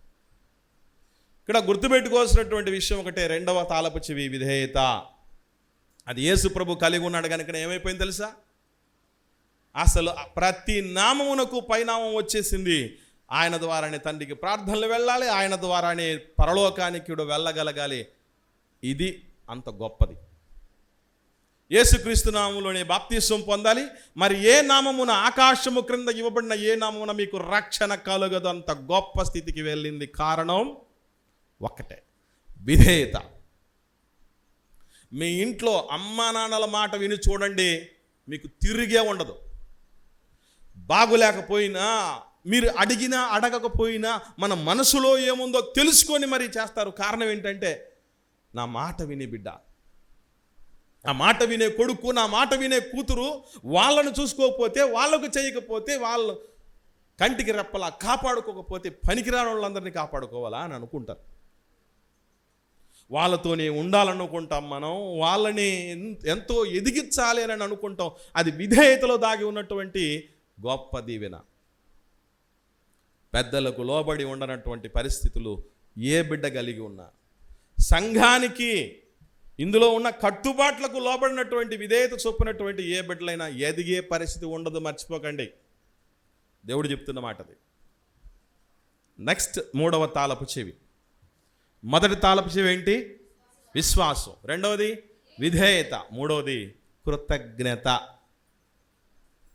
ఇక్కడ గుర్తుపెట్టుకోవాల్సినటువంటి విషయం ఒకటే, 2వ తాళపు చెవి విధేయత. అది యేసు ప్రభు కలిగి ఉన్నాడు కనుక ఏమైపోయింది తెలుసా? అసలు ప్రతి నామమునకు పైనామం వచ్చేసింది. ఆయన ద్వారానే తండ్రికి ప్రార్థనలు వెళ్ళాలి, ఆయన ద్వారానే పరలోకానికి వెళ్ళగలగాలి. ఇది అంత గొప్పది. యేసుక్రీస్తు నామములోనే బాప్తిసం పొందాలి. మరి ఏ నామమున, ఆకాశము క్రింద ఇవ్వబడిన ఏ నామమున మీకు రక్షణ కలుగదు, అంత గొప్ప స్థితికి వెళ్ళింది. కారణం ఒక్కటే, విధేయత. మీ ఇంట్లో అమ్మా నాన్నల మాట విని చూడండి, మీకు తిరిగే ఉండదు. బాగులేకపోయినా, మీరు అడిగినా అడగకపోయినా మన మనసులో ఏముందో తెలుసుకొని మరి చేస్తారు. కారణం ఏంటంటే, నా మాట వినే బిడ్డ, నా మాట వినే కొడుకు, నా మాట వినే కూతురు, వాళ్ళను చూసుకోకపోతే, వాళ్ళకు చేయకపోతే, వాళ్ళు కంటికి రెప్పలా కాపాడుకోకపోతే పనికిరాని వాళ్ళందరినీ కాపాడుకోవాలా అని అనుకుంటారు. వాళ్ళతోనే ఉండాలనుకుంటాం మనం, వాళ్ళని ఎంతో ఎదిగించాలి అని అనుకుంటాం. అది విధేయతలో దాగి ఉన్నటువంటి గొప్ప దీవెన. పెద్దలకు లోబడి ఉండనటువంటి పరిస్థితులు ఏ బిడ్డ కలిగి ఉన్నా, సంఘానికి ఇందులో ఉన్న కట్టుబాట్లకు లోబడినటువంటి విధేయత చొప్పునటువంటి ఏ బిడ్డలైనా ఎదిగే పరిస్థితి ఉండదు, మర్చిపోకండి. దేవుడు చెప్తున్న మాటది. నెక్స్ట్ 3వ తాళపు చెవి. మొదటి తాళపు చెవి ఏంటి? విశ్వాసం. 2వది విధేయత. 3వది కృతజ్ఞత,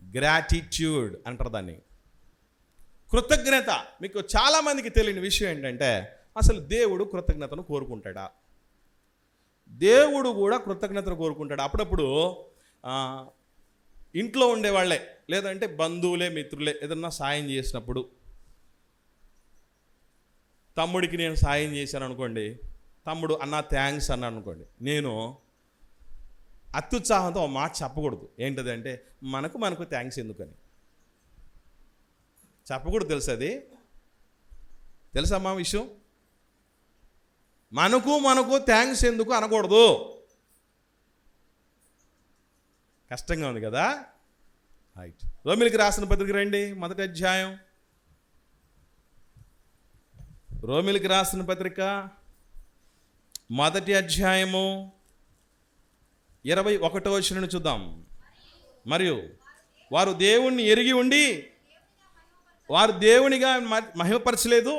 గ్రాటిట్యూడ్ అంటారు దాన్ని. కృతజ్ఞత. మీకు చాలామందికి తెలియని విషయం ఏంటంటే, అసలు దేవుడు కృతజ్ఞతను కోరుకుంటాడా? దేవుడు కూడా కృతజ్ఞతను కోరుకుంటాడు. అప్పుడప్పుడు ఇంట్లో ఉండేవాళ్ళే, లేదంటే బంధువులే, మిత్రులే ఏదన్నా సాయం చేసినప్పుడు, తమ్ముడికి నేను సాయం చేశాను అనుకోండి, తమ్ముడు అన్న థ్యాంక్స్ అన్నాను అనుకోండి, నేను అత్యుత్సాహంతో ఒక మాట చెప్పకూడదు. ఏంటది అంటే, మనకు థ్యాంక్స్ ఎందుకని చెప్పకూడదు. తెలుసది? తెలుసమ్మా విషయం? మనకు థ్యాంక్స్ ఎందుకు అనకూడదు. కష్టంగా ఉంది కదా? రైట్. రోమిలికి రాసిన పత్రిక రండి, 1వ అధ్యాయం. రోమిలికి రాసిన పత్రిక 1వ అధ్యాయము 21వ వచనం చూద్దాం. మరియు వారు దేవుణ్ణి ఎరిగి ఉండి వారు దేవునిగా మహిమపరచలేదు,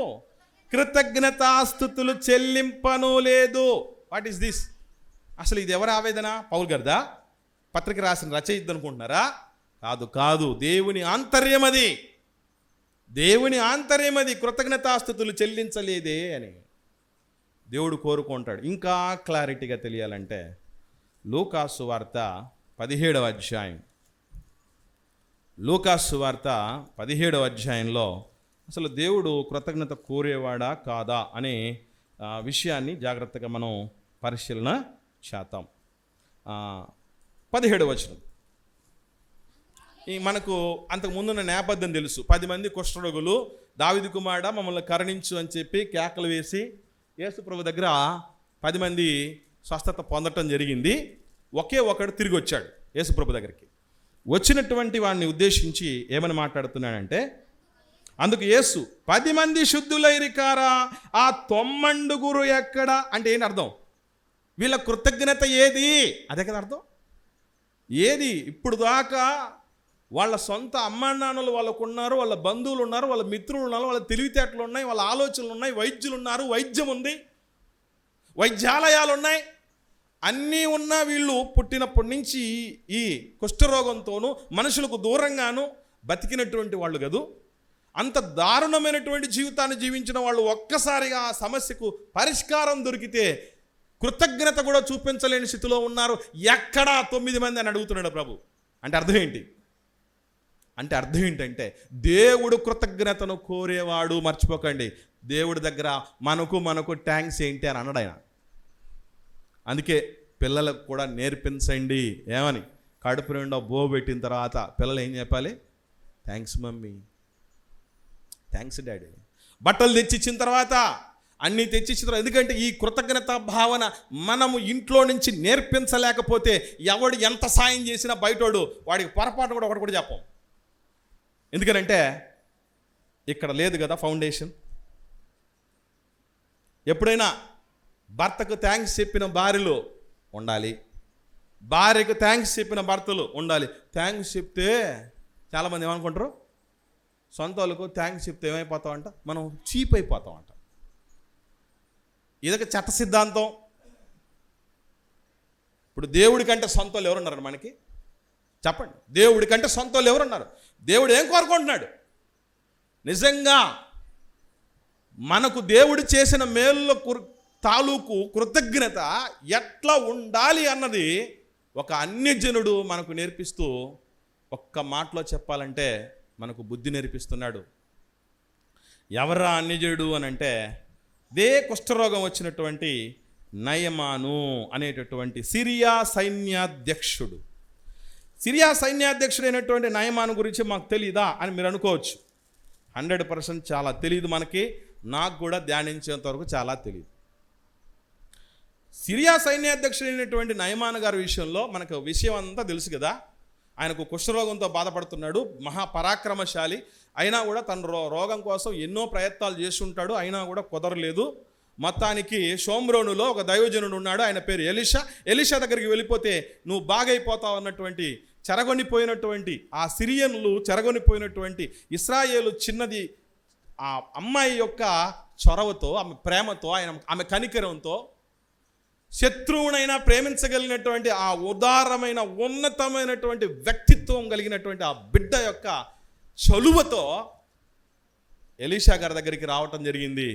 కృతజ్ఞతాస్తుతులు చెల్లింపను లేదు. What is this? అసలు ఇది ఎవరి ఆవేదన? పౌలు గారిదా? పత్రిక రాసిన రచయిత అనుకుంటున్నారా? కాదు కాదు, దేవుని ఆంతర్యం అది. దేవుని ఆంతర్యం అది. కృతజ్ఞతాస్తుతులు చెల్లించలేదే అని దేవుడు కోరుకుంటాడు. ఇంకా క్లారిటీగా తెలియాలంటే లూకాసు వార్త 17వ అధ్యాయం, లూకాసు వార్త 17వ అధ్యాయంలో అసలు దేవుడు కృతజ్ఞత కోరేవాడా కాదా అనే విషయాన్ని జాగ్రత్తగా మనం పరిశీలన చేద్దాం. 17వ వచనం. మనకు అంతకు ముందున్న నేపథ్యం తెలుసు. 10 మంది కుష్ఠరోగులు, దావీదు కుమారుడా మమ్మల్ని కరుణించు అని చెప్పి కేకలు వేసి యేసు ప్రభు దగ్గర 10 మంది స్వస్థత పొందటం జరిగింది. ఒకే ఒకడు తిరిగి వచ్చాడు యేసు ప్రభు దగ్గరికి. వచ్చినటువంటి వాడిని ఉద్దేశించి ఏమని మాట్లాడుతున్నాడంటే, అందుకు యేసు 10 మంది శుద్ధులైరి కారా, ఆ 90 ఎక్కడ అంటే ఏంటి అర్థం? వీళ్ళ కృతజ్ఞత ఏది? అదే కదా అర్థం. ఏది? ఇప్పుడు దాకా వాళ్ళ సొంత అమ్మానాన్నలు వాళ్ళకు ఉన్నారు, వాళ్ళ బంధువులు ఉన్నారు, వాళ్ళ మిత్రులు ఉన్నారు, వాళ్ళ తెలివితేటలు ఉన్నాయి, వాళ్ళ ఆలోచనలు ఉన్నాయి, వైద్యులు ఉన్నారు, వైద్యం ఉంది, వైద్యాలయాలు ఉన్నాయి, అన్నీ ఉన్నా వీళ్ళు పుట్టినప్పటి నుంచి ఈ కుష్ఠరోగంతోనూ మనుషులకు దూరంగాను బతికినటువంటి వాళ్ళు కదూ. అంత దారుణమైనటువంటి జీవితాన్ని జీవించిన వాళ్ళు ఒక్కసారిగా ఆ సమస్యకు పరిష్కారం దొరికితే కృతజ్ఞత కూడా చూపించలేని స్థితిలో ఉన్నారు. ఎక్కడా 9 మంది అని అడుగుతున్నాడు ప్రభు. అంటే అర్థం ఏంటి? అంటే అర్థం ఏంటంటే దేవుడు కృతజ్ఞతను కోరేవాడు. మర్చిపోకండి, దేవుడి దగ్గర మనకు ట్యాంక్స్ ఏంటి అని అన్నాడు ఆయన. అందుకే పిల్లలకు కూడా నేర్పించండి. ఏమని? కడుపు నిండా పెట్టిన తర్వాత పిల్లలు ఏం చెప్పాలి? Thanks mummy, thanks daddy. బట్టలు తెచ్చిచ్చిన తర్వాత, అన్నీ తెచ్చిచ్చిన తర్వాత, ఎందుకంటే ఈ కృతజ్ఞత భావన మనము ఇంట్లో నుంచి నేర్పించలేకపోతే ఎవడు ఎంత సాయం చేసినా బయటోడు వాడికి పొరపాటు కూడా ఒకటి కూడా చెప్పం. ఎందుకనంటే ఇక్కడ లేదు కదా ఫౌండేషన్. ఎప్పుడైనా భర్తకు థ్యాంక్స్ చెప్పిన భార్యలు ఉండాలి, భార్యకు థ్యాంక్స్ చెప్పిన భర్తలు ఉండాలి. థ్యాంక్స్ చెప్తే చాలామంది ఏమనుకుంటారు, సొంత వాళ్ళకు థ్యాంక్స్ చెప్తే ఏమైపోతామంట, మనం చీప్ అయిపోతామంట. ఇదొక చట్ట సిద్ధాంతం. ఇప్పుడు దేవుడి కంటే సొంత వాళ్ళు ఎవరున్నారు మనకి? చెప్పండి, దేవుడి కంటే సొంత వాళ్ళు ఎవరున్నారు? దేవుడు ఏం కోరుకుంటున్నాడు? నిజంగా మనకు దేవుడు చేసిన మేలుల తాలూకు కృతజ్ఞత ఎట్లా ఉండాలి అన్నది ఒక అన్యజనుడు మనకు నేర్పిస్తూ, ఒక్క మాటలో చెప్పాలంటే మనకు బుద్ధి నేర్పిస్తున్నాడు. ఎవరా అన్యజనుడు అని అంటే, కుష్ఠరోగం వచ్చినటువంటి నయమాను అనేటటువంటి సిరియా సైన్యాధ్యక్షుడు. సిరియా సైన్యాధ్యక్షుడైనటువంటి నయమాను గురించి మాకు తెలీదా అని మీరు అనుకోవచ్చు. 100% చాలా తెలియదు మనకి. నాకు కూడా ధ్యానించేంత వరకు చాలా తెలియదు. సిరియా సైన్యాధ్యక్షుడైనటువంటి నయమాను గారి విషయంలో మనకు విషయం అంతా తెలుసు కదా. ఆయనకు కుష్ఠరోగంతో బాధపడుతున్నాడు, మహాపరాక్రమశాలి. అయినా కూడా తన రోగం కోసం ఎన్నో ప్రయత్నాలు చేస్తుంటాడు, అయినా కూడా కుదరలేదు. మొత్తానికి షోమ్రోనులో ఒక దైవజనుడు ఉన్నాడు, ఆయన పేరు ఎలీషా. ఎలీషా దగ్గరికి వెళ్ళిపోతే నువ్వు బాగైపోతావు అన్నటువంటి చెరగొనిపోయినటువంటి ఆ సిరియన్లు చెరగొనిపోయినటువంటి ఇశ్రాయేలు చిన్నది ఆ అమ్మాయి యొక్క చొరవతో, ఆమె ప్రేమతో, ఆమె కనికరంతో శత్రువునైనా ప్రేమించగలిగినటువంటి ఆ ఉదారమైన ఉన్నతమైనటువంటి వ్యక్తిత్వం కలిగినటువంటి ఆ బిడ్డ యొక్క చలువతో ఎలీషా గారి దగ్గరికి రావటం జరిగింది.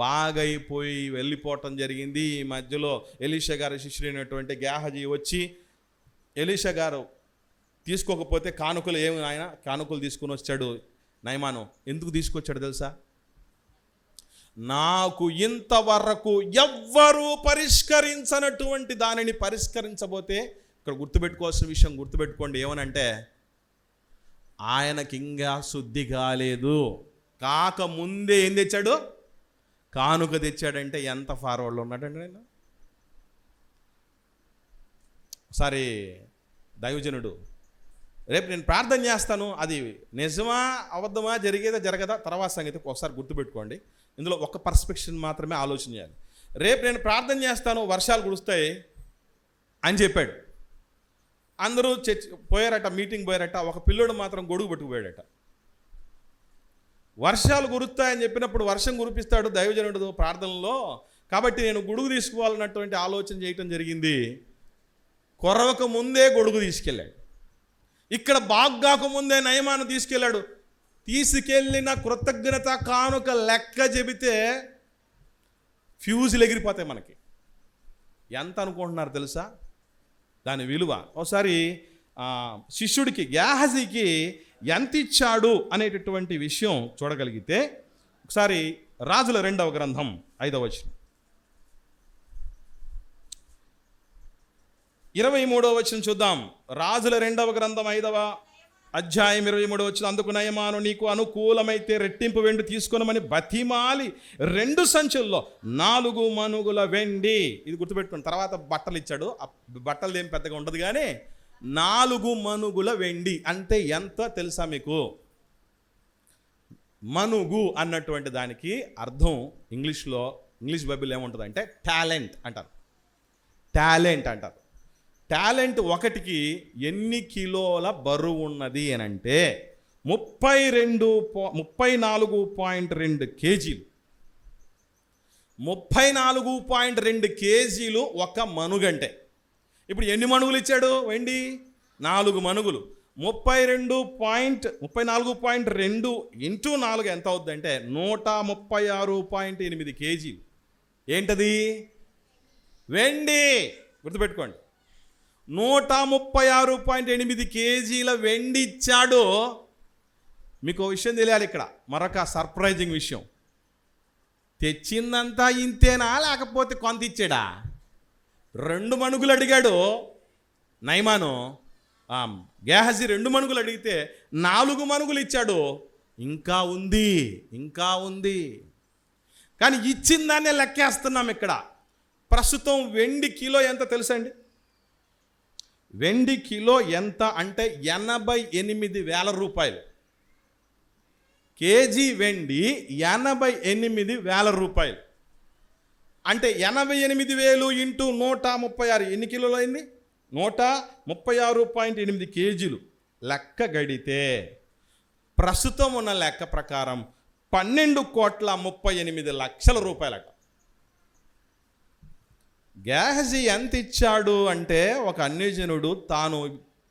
బాగైపోయి వెళ్ళిపోవటం జరిగింది. ఈ మధ్యలో ఎలీషా గారి శిష్యుడైనటువంటి గేహజీ వచ్చి, ఎలీషా గారు తీసుకోకపోతే కానుకలు ఏమి ఆయన కానుకలు తీసుకుని వచ్చాడు. నయమాను ఎందుకు తీసుకొచ్చాడు తెలుసా? నాకు ఇంతవరకు ఎవ్వరూ పరిష్కరించనటువంటి దానిని పరిష్కరించబోతే, ఇక్కడ గుర్తుపెట్టుకోవాల్సిన విషయం గుర్తుపెట్టుకోండి, ఏమనంటే ఆయనకి ఇంకా శుద్ధి కాలేదు. కాకముందే ఏం తెచ్చాడు? కానుక తెచ్చాడంటే ఎంత ఫార్వర్డ్లో ఉన్నాడండి ఆయన. ఒకసారి దైవజనుడు, రేపు నేను ప్రార్థన చేస్తాను, అది నిజమా అబద్ధమా, జరిగేదా జరగదా తర్వాత సంగతి ఒకసారి గుర్తుపెట్టుకోండి. ఇందులో ఒక పర్స్పెక్షన్ మాత్రమే ఆలోచన చేయాలి. రేపు నేను ప్రార్థన చేస్తాను, వర్షాలు కురుస్తాయి అని చెప్పాడు. అందరూ పోయారట, మీటింగ్ పోయారట. ఒక పిల్లోడు మాత్రం గొడుగు పట్టుకుపోయాడట. వర్షాలు కురుస్తాయని చెప్పినప్పుడు వర్షం కురిపిస్తాడు దైవజనుడు ప్రార్థనలో. కాబట్టి నేను గొడుగు తీసుకోవాలన్నటువంటి ఆలోచన చేయటం జరిగింది. కొరవక ముందే గొడుగు తీసుకెళ్ళాడు. ఇక్కడ బాగ్గాకముందే నయమాను తీసుకెళ్ళిన కృతజ్ఞత కానుక లెక్క చెబితే ఫ్యూజులు ఎగిరిపోతాయి మనకి. ఎంత అనుకుంటున్నారు తెలుసా దాని విలువ? ఒకసారి శిష్యుడికి గేహజీకి ఎంత ఇచ్చాడు అనేటటువంటి విషయం చూడగలిగితే ఒకసారి రాజుల 2వ గ్రంథం 5వ వచనం 23వ వచనం చూద్దాం. రాజుల 2వ గ్రంథం 5వ అధ్యాయం 23వ వచనం. అందుకు నయమాను, నీకు అనుకూలమైతే రెట్టింపు వెండి తీసుకొనమని బతిమాలి 2 సంచుల్లో 4 మనుగుల వెండి. ఇది గుర్తుపెట్టుకోండి. తర్వాత బట్టలు ఇచ్చాడు. బట్టలు ఏం పెద్దగా ఉండదు, కానీ 4 మనుగుల వెండి అంటే ఎంత తెలుసా మీకు? మనుగు అన్నటువంటి దానికి అర్థం ఇంగ్లీష్ బైబిల్ ఏముంటుంది అంటే టాలెంట్ అంటారు. టాలెంట్ ఒకటికి ఎన్ని కిలోల బరువు ఉన్నది అని అంటే 34.2 కేజీలు. 34.2 కేజీలు ఒక మనుగంటే. ఇప్పుడు ఎన్ని మనుగులు ఇచ్చాడు వెండి? 4 మనుగులు. 34.2 ఇంటూ 4 ఎంత అవుద్దంటే 136.8 కేజీలు. ఏంటది? వెండి. గుర్తుపెట్టుకోండి, 136.8 కేజీల వెండి ఇచ్చాడు. మీకు విషయం తెలియాలి ఇక్కడ, మరొక సర్ప్రైజింగ్ విషయం. తెచ్చిందంతా ఇంతేనా లేకపోతే కొంత ఇచ్చాడా? 2 మనుగులు అడిగాడు నయమాను. గేహజీ 2 మనుగులు అడిగితే 4 మనుగులు ఇచ్చాడు. ఇంకా ఉంది. కానీ ఇచ్చిన దాన్నే లెక్కేస్తున్నాం ఇక్కడ. ప్రస్తుతం వెండి కిలో ఎంత తెలుసండి? వెండి కిలో ఎంత అంటే 88,000 రూపాయలు. కేజీ వెండి 88,000 రూపాయలు. అంటే 88,000 ఇంటూ 136 ఎన్ని కిలోలు అయింది? 136.8 కేజీలు. లెక్క గడితే ప్రస్తుతం ఉన్న లెక్క ప్రకారం 12,38,00,000 రూపాయలట. గేహజీ ఎంత ఇచ్చాడు అంటే ఒక అన్యజనుడు తాను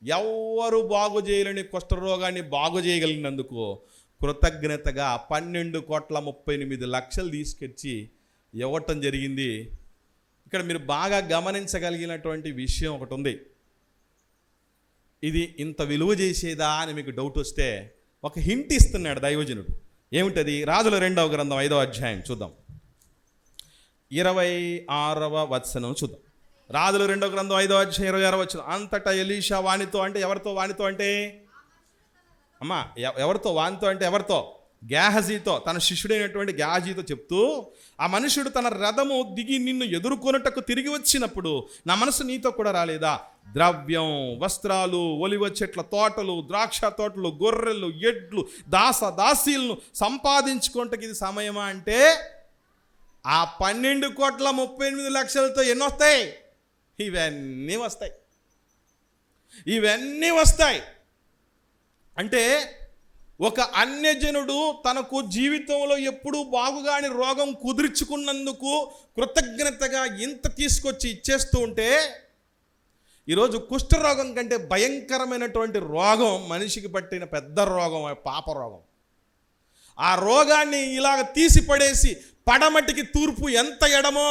ఎవరు బాగు చేయలేని కుష్ఠరోగాన్ని బాగు చేయగలిగినందుకు కృతజ్ఞతగా 12,38,00,000 తీసుకొచ్చి ఇవ్వటం జరిగింది. ఇక్కడ మీరు బాగా గమనించగలిగినటువంటి విషయం ఒకటి ఉంది. ఇది ఇంత విలువ చేసేదా అని మీకు డౌట్ వస్తే ఒక హింట్ ఇస్తున్నాడు దైవజనుడు. ఏమిటది? రాజుల 2వ గ్రంథం 5వ అధ్యాయం చూద్దాం. 26వ వచనం చూద్దాం. రాజుల 2వ గ్రంథం 5వ అధ్యాయం 26వ వచనం. అంతటా ఎలీషా వానితో అంటే ఎవరితో? ఎవరితో? గేహజీతో, తన శిష్యుడైనటువంటి గేహజీతో చెప్తూ, ఆ మనుషుడు తన రథము దిగి నిన్ను ఎదుర్కొనుటకు తిరిగి వచ్చినప్పుడు నా మనసు నీతో కూడా రాలేదా? ద్రవ్యం, వస్త్రాలు, ఒలివ చెట్ల తోటలు, ద్రాక్ష తోటలు, గొర్రెలు, ఎడ్లు, దాసీలను సంపాదించుకుంటకి ఇది సమయమా అంటే ఆ 12,38,00,000తో ఎన్ని వస్తాయి? ఇవన్నీ వస్తాయి. అంటే ఒక అన్యజనుడు తనకు జీవితంలో ఎప్పుడూ బాగుగాని రోగం కుదుర్చుకున్నందుకు కృతజ్ఞతగా ఇంత తీసుకొచ్చి ఇచ్చేస్తూ ఉంటే, ఈరోజు కుష్ఠరోగం కంటే భయంకరమైనటువంటి రోగం మనిషికి పట్టిన పెద్ద రోగం పాప రోగం. ఆ రోగాన్ని ఇలాగ తీసి పడేసి పడమటికి తూర్పు ఎంత ఎడమో,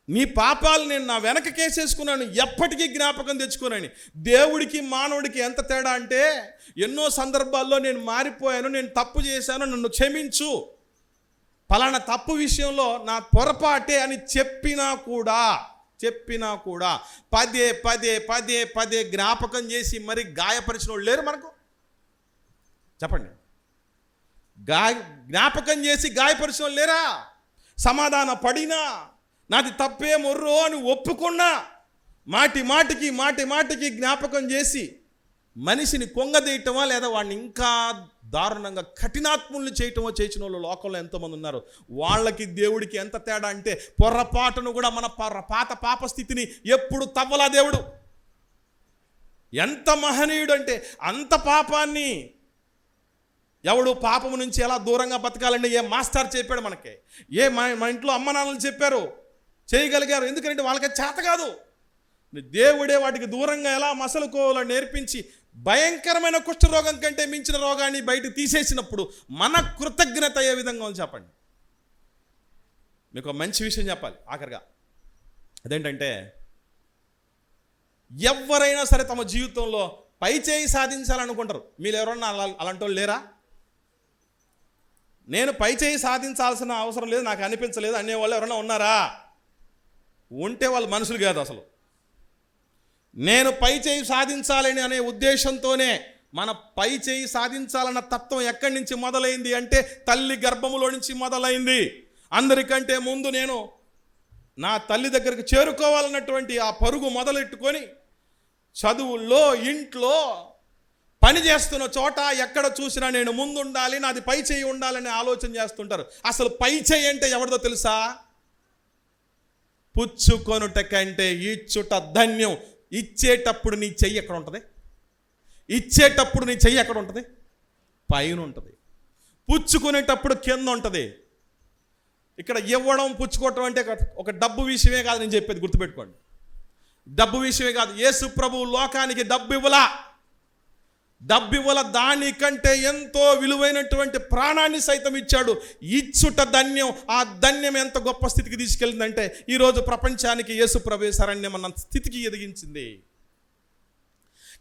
నీ పాపాలు నేను నా వెనకకేసేసుకున్నాను, ఎప్పటికీ జ్ఞాపకం తెచ్చుకున్నాను. దేవుడికి మానవుడికి ఎంత తేడా అంటే, ఎన్నో సందర్భాల్లో నేను మారిపోయాను, నేను తప్పు చేశాను, నన్ను క్షమించు, ఫలానా తప్పు విషయంలో నా పొరపాటే అని చెప్పినా కూడా పదే జ్ఞాపకం చేసి మరి గాయపరిచిన వాళ్ళు లేరు మనకు? చెప్పండి. జ్ఞాపకం చేసి గాయపరిచిన వాళ్ళు లేరా? సమాధాన పడినా, నాది తప్పే మొర్రో అని ఒప్పుకున్నా, మాటికి జ్ఞాపకం చేసి మనిషిని కొంగదీయటమా లేదా వాడిని ఇంకా దారుణంగా కఠినాత్ముల్ని చేయటమో చేసిన వాళ్ళు లోకంలో ఎంతోమంది ఉన్నారు. వాళ్ళకి దేవుడికి ఎంత తేడా అంటే, పొర్రపాటును కూడా మన పాత పాప స్థితిని ఎప్పుడు తవ్వలా దేవుడు. ఎంత మహనీయుడు అంటే, అంత పాపాన్ని ఎవడు పాపము నుంచి ఎలా దూరంగా బతకాలండి ఏ మాస్టర్ చెప్పాడు మనకి? మన ఇంట్లో అమ్మ నాన్నలు చెప్పారు, చేయగలిగారు. ఎందుకంటే వాళ్ళకి చేత కాదు. దేవుడే వాటికి దూరంగా ఎలా మసలుకోవాలో నేర్పించి భయంకరమైన కుష్ఠరోగం కంటే మించిన రోగాన్ని బయట తీసేసినప్పుడు మన కృతజ్ఞత ఏ విధంగా ఉంది చెప్పండి. మీకు ఒక మంచి విషయం చెప్పాలి ఆఖరిగా. అదేంటంటే, ఎవరైనా సరే తమ జీవితంలో పై చేయి సాధించాలనుకుంటారు. మీరు ఎవరన్నా అలాంటి వాళ్ళు లేరా? నేను పై చేయి సాధించాల్సిన అవసరం లేదు, నాకు అనిపించలేదు అనేవాళ్ళు ఎవరైనా ఉన్నారా? ఉంటే వాళ్ళు మనుషులు కాదు అసలు. నేను పై చేయి సాధించాలని అనే ఉద్దేశంతోనే, మన పై చేయి సాధించాలన్న తత్వం ఎక్కడి నుంచి మొదలైంది అంటే తల్లి గర్భములో నుంచి మొదలైంది. అందరికంటే ముందు నేను నా తల్లి దగ్గరికి చేరుకోవాలన్నటువంటి ఆ పరుగు మొదలెట్టుకొని చదువుల్లో, ఇంట్లో, పని చేస్తున్న చోట ఎక్కడ చూసినా నేను ముందు ఉండాలి, నాది పై చేయి ఉండాలని ఆలోచన చేస్తుంటారు. అసలు పై చేయి అంటే ఎవరిదో తెలుసా? పుచ్చుకొనుట కంటే ఇచ్చుట ధన్యం. ఇచ్చేటప్పుడు నీ చెయ్యి ఎక్కడ ఉంటుంది? ఇచ్చేటప్పుడు నీ చెయ్యి ఎక్కడ ఉంటుంది? పైన ఉంటుంది. పుచ్చుకునేటప్పుడు కింద ఉంటుంది. ఇక్కడ ఇవ్వడం, పుచ్చుకోవటం అంటే ఒక డబ్బు విషయమే కాదు నేను చెప్పేది, గుర్తుపెట్టుకోండి. డబ్బు విషయమే కాదు. యేసు ప్రభువు లోకానికి డబ్బు ఇవ్వల, దానికంటే ఎంతో విలువైనటువంటి ప్రాణాన్ని సైతం ఇచ్చాడు. ఇచ్చుట ధన్యం. ఆ ధన్యం ఎంత గొప్ప స్థితికి తీసుకెళ్ళిందంటే ఈరోజు ప్రపంచానికి యేసు ప్రభువే శరణ్యం అన్న స్థితికి ఎదిగించింది.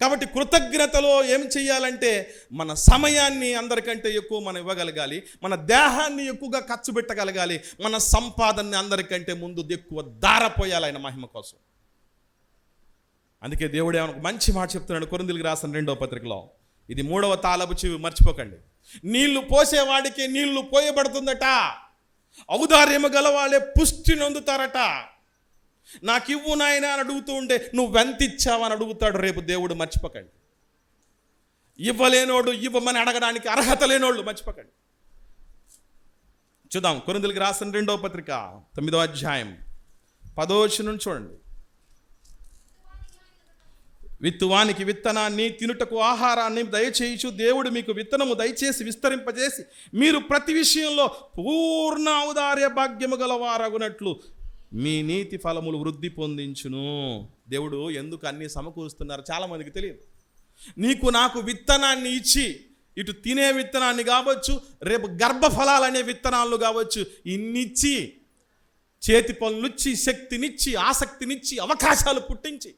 కాబట్టి కృతజ్ఞతలో ఏం చేయాలంటే మన సమయాన్ని అందరికంటే ఎక్కువ మనం ఇవ్వగలగాలి, మన దేహాన్ని ఎక్కువగా ఖర్చు పెట్టగలగాలి, మన సంపాదనని అందరికంటే ముందు ఎక్కువ ధారపోయాలి ఆయన మహిమ కోసం. అందుకే దేవుడు ఏమన్నా మంచి మాట చెప్తున్నాడు కొరింథీయులకు రాసిన 2వ పత్రికలో. ఇది 3వ తాళపు చెవి, మర్చిపోకండి. నీళ్లు పోసేవాడికి నీళ్లు పోయబడుతుందట, ఔదార్యము గలవాళ్ళే పుష్టి నొందుతారట. నాకు ఇవ్వు నాయన అని అడుగుతూ ఉంటే నువ్వెంత ఇచ్చావని అడుగుతాడు రేపు దేవుడు, మర్చిపోకండి. ఇవ్వలేనోడు ఇవ్వమని అడగడానికి అర్హత లేనోళ్ళు, మర్చిపోకండి. చూద్దాం కొరింథీయులకు రాసిన 2వ పత్రిక 9వ అధ్యాయం 10వ వచనం చూడండి. విత్తువానికి విత్తనాన్ని, తినుటకు ఆహారాన్ని దయచేయచ్చు దేవుడు మీకు విత్తనము దయచేసి విస్తరింపజేసి మీరు ప్రతి విషయంలో పూర్ణ ఔదార్య భాగ్యము గలవారగునట్లు మీ నీతి ఫలములు వృద్ధి పొందించును. దేవుడు ఎందుకు అన్నీ సమకూరుస్తున్నారు చాలామందికి తెలియదు. నీకు నాకు విత్తనాన్ని ఇచ్చి, ఇటు తినే విత్తనాన్ని కావచ్చు, రేపు గర్భఫలాలనే విత్తనాలు కావచ్చు, ఇన్నిచ్చి, చేతి పనులుచ్చి, శక్తినిచ్చి, ఆసక్తినిచ్చి, అవకాశాలు పుట్టించి,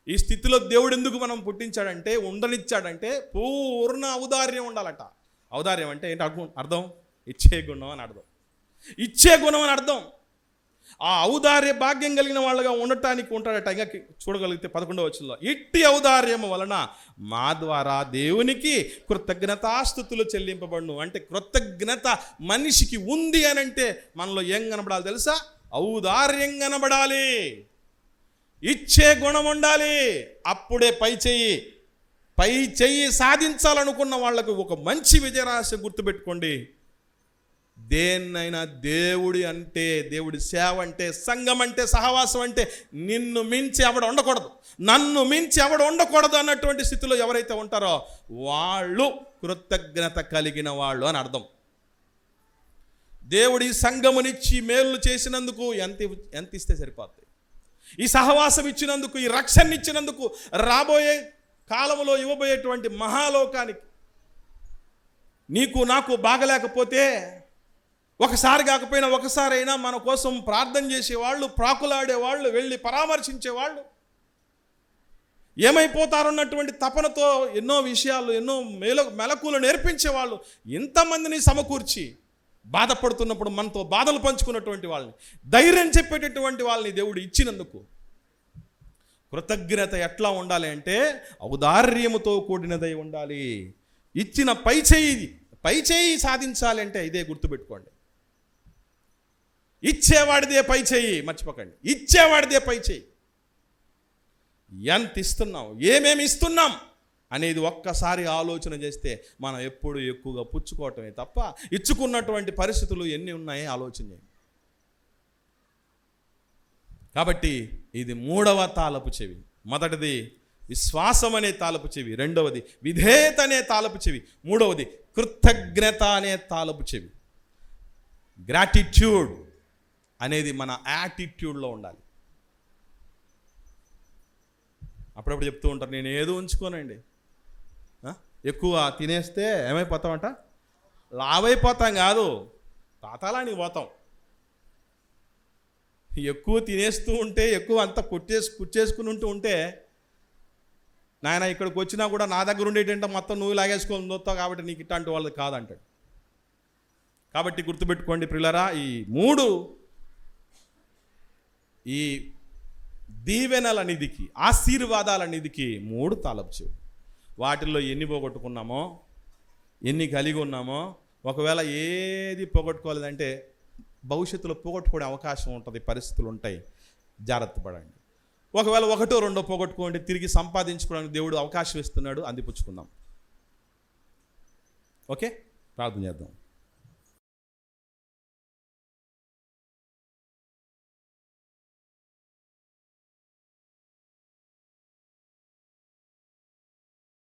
ఈ స్థితిలో దేవుడు ఎందుకు మనం పుట్టించాడంటే, ఉండనిచ్చాడంటే పూర్ణ ఔదార్యం ఉండాలట. ఔదార్యం అంటే ఏంటి అర్థం? ఇచ్చే గుణం అని అర్థం. ఇచ్చే గుణం అని అర్థం. ఆ ఔదార్య భాగ్యం కలిగిన వాళ్ళగా ఉండటానికి ఉంటాడట. ఇంకా చూడగలిగితే 11వ వచనంలో, ఇట్టి ఔదార్యము వలన మా ద్వారా దేవునికి కృతజ్ఞతాస్తుతులు చెల్లింపబడును. అంటే కృతజ్ఞత మనిషికి ఉంది అని అంటే మనలో ఏం కనబడాలి తెలుసా? ఔదార్యం కనబడాలి, ఇచ్చే గుణం ఉండాలి. అప్పుడే పై చెయ్యి సాధించాలనుకున్న వాళ్లకు ఒక మంచి విజయరహస్యం గుర్తుపెట్టుకోండి. దేన్నైనా దేవుడి సేవ అంటే, సంఘం అంటే, సహవాసం అంటే నిన్ను మించి ఎవడ ఉండకూడదు, నన్ను మించి ఎవడ ఉండకూడదు అన్నటువంటి స్థితిలో ఎవరైతే ఉంటారో వాళ్ళు కృతజ్ఞత కలిగిన వాళ్ళు అని అర్థం. దేవుడి సంఘమునిచ్చి మేలు చేసినందుకు ఎంత ఇస్తే సరిపోతుంది? ఈ సహవాసం ఇచ్చినందుకు, ఈ రక్షణ ఇచ్చినందుకు, రాబోయే కాలంలో ఇవ్వబోయేటువంటి మహాలోకానికి నీకు నాకు బాగలేకపోతే, ఒకసారి కాకపోయినా ఒకసారైనా మన కోసం ప్రార్థన చేసేవాళ్ళు, ప్రాకులాడేవాళ్ళు, వెళ్ళి పరామర్శించేవాళ్ళు, ఏమైపోతారన్నటువంటి తపనతో ఎన్నో విషయాలు, ఎన్నో మెలకులు నేర్పించేవాళ్ళు, ఇంతమందిని సమకూర్చి బాధపడుతున్నప్పుడు మనతో బాధలు పంచుకున్నటువంటి వాళ్ళని, ధైర్యం చెప్పేటటువంటి వాళ్ళని దేవుడు ఇచ్చినందుకు కృతజ్ఞత ఎట్లా ఉండాలి అంటే ఔదార్యముతో కూడినదై ఉండాలి. ఇచ్చిన పై చేయి సాధించాలి అంటే ఇదే గుర్తుపెట్టుకోండి. ఇచ్చేవాడిదే పై చేయి, మర్చిపోకండి. ఇచ్చేవాడిదే పై చేయి. ఎంత ఇస్తున్నాం, ఏమేమి ఇస్తున్నాం అనేది ఒక్కసారి ఆలోచన చేస్తే మనం ఎప్పుడు ఎక్కువగా పుచ్చుకోవటమే తప్ప ఇచ్చుకున్నటువంటి పరిస్థితులు ఎన్ని ఉన్నాయో ఆలోచన చేయండి. కాబట్టి ఇది 3వ తాళపు చెవి. మొదటిది విశ్వాసం అనే తాళపు చెవి, రెండవది విధేయత అనే తాళపు చెవి, మూడవది కృతజ్ఞత అనే తాళపు చెవి. గ్రాటిట్యూడ్ అనేది మన యాటిట్యూడ్లో ఉండాలి. అప్పుడప్పుడు చెప్తూ ఉంటారు, నేను ఏదో ఉంచుకోనండి. ఎక్కువ తినేస్తే ఏమైపోతామంట? లావైపోతాం కాదు, తాతాలానికి పోతాం. ఎక్కువ తినేస్తూ ఉంటే, ఎక్కువ అంతా కుచ్చేసుకుని ఉంటే, నాయన ఇక్కడికి వచ్చినా కూడా నా దగ్గర ఉండేటంటే మొత్తం నువ్వు లాగేసుకొని దొత్తావు కాబట్టి నీకు ఇట్లాంటి వాళ్ళది కాదంటాడు. కాబట్టి గుర్తుపెట్టుకోండి ప్రియులారా, ఈ దీవెనల నిధికి, ఆశీర్వాదాల నిధికి 3 తాళపు చెవులు. వాటిల్లో ఎన్ని పోగొట్టుకున్నామో, ఎన్ని కలిగి ఉన్నామో, ఒకవేళ ఏది పోగొట్టుకోలేదంటే భవిష్యత్తులో పోగొట్టుకునే అవకాశం ఉంటుంది, పరిస్థితులు ఉంటాయి. జాగ్రత్త పడండి. ఒకవేళ 1, 2 పోగొట్టుకోండి, తిరిగి సంపాదించుకోవడానికి దేవుడు అవకాశం ఇస్తున్నాడు, అందిపుచ్చుకుందాం. ఓకే, ప్రార్థన చేద్దాం.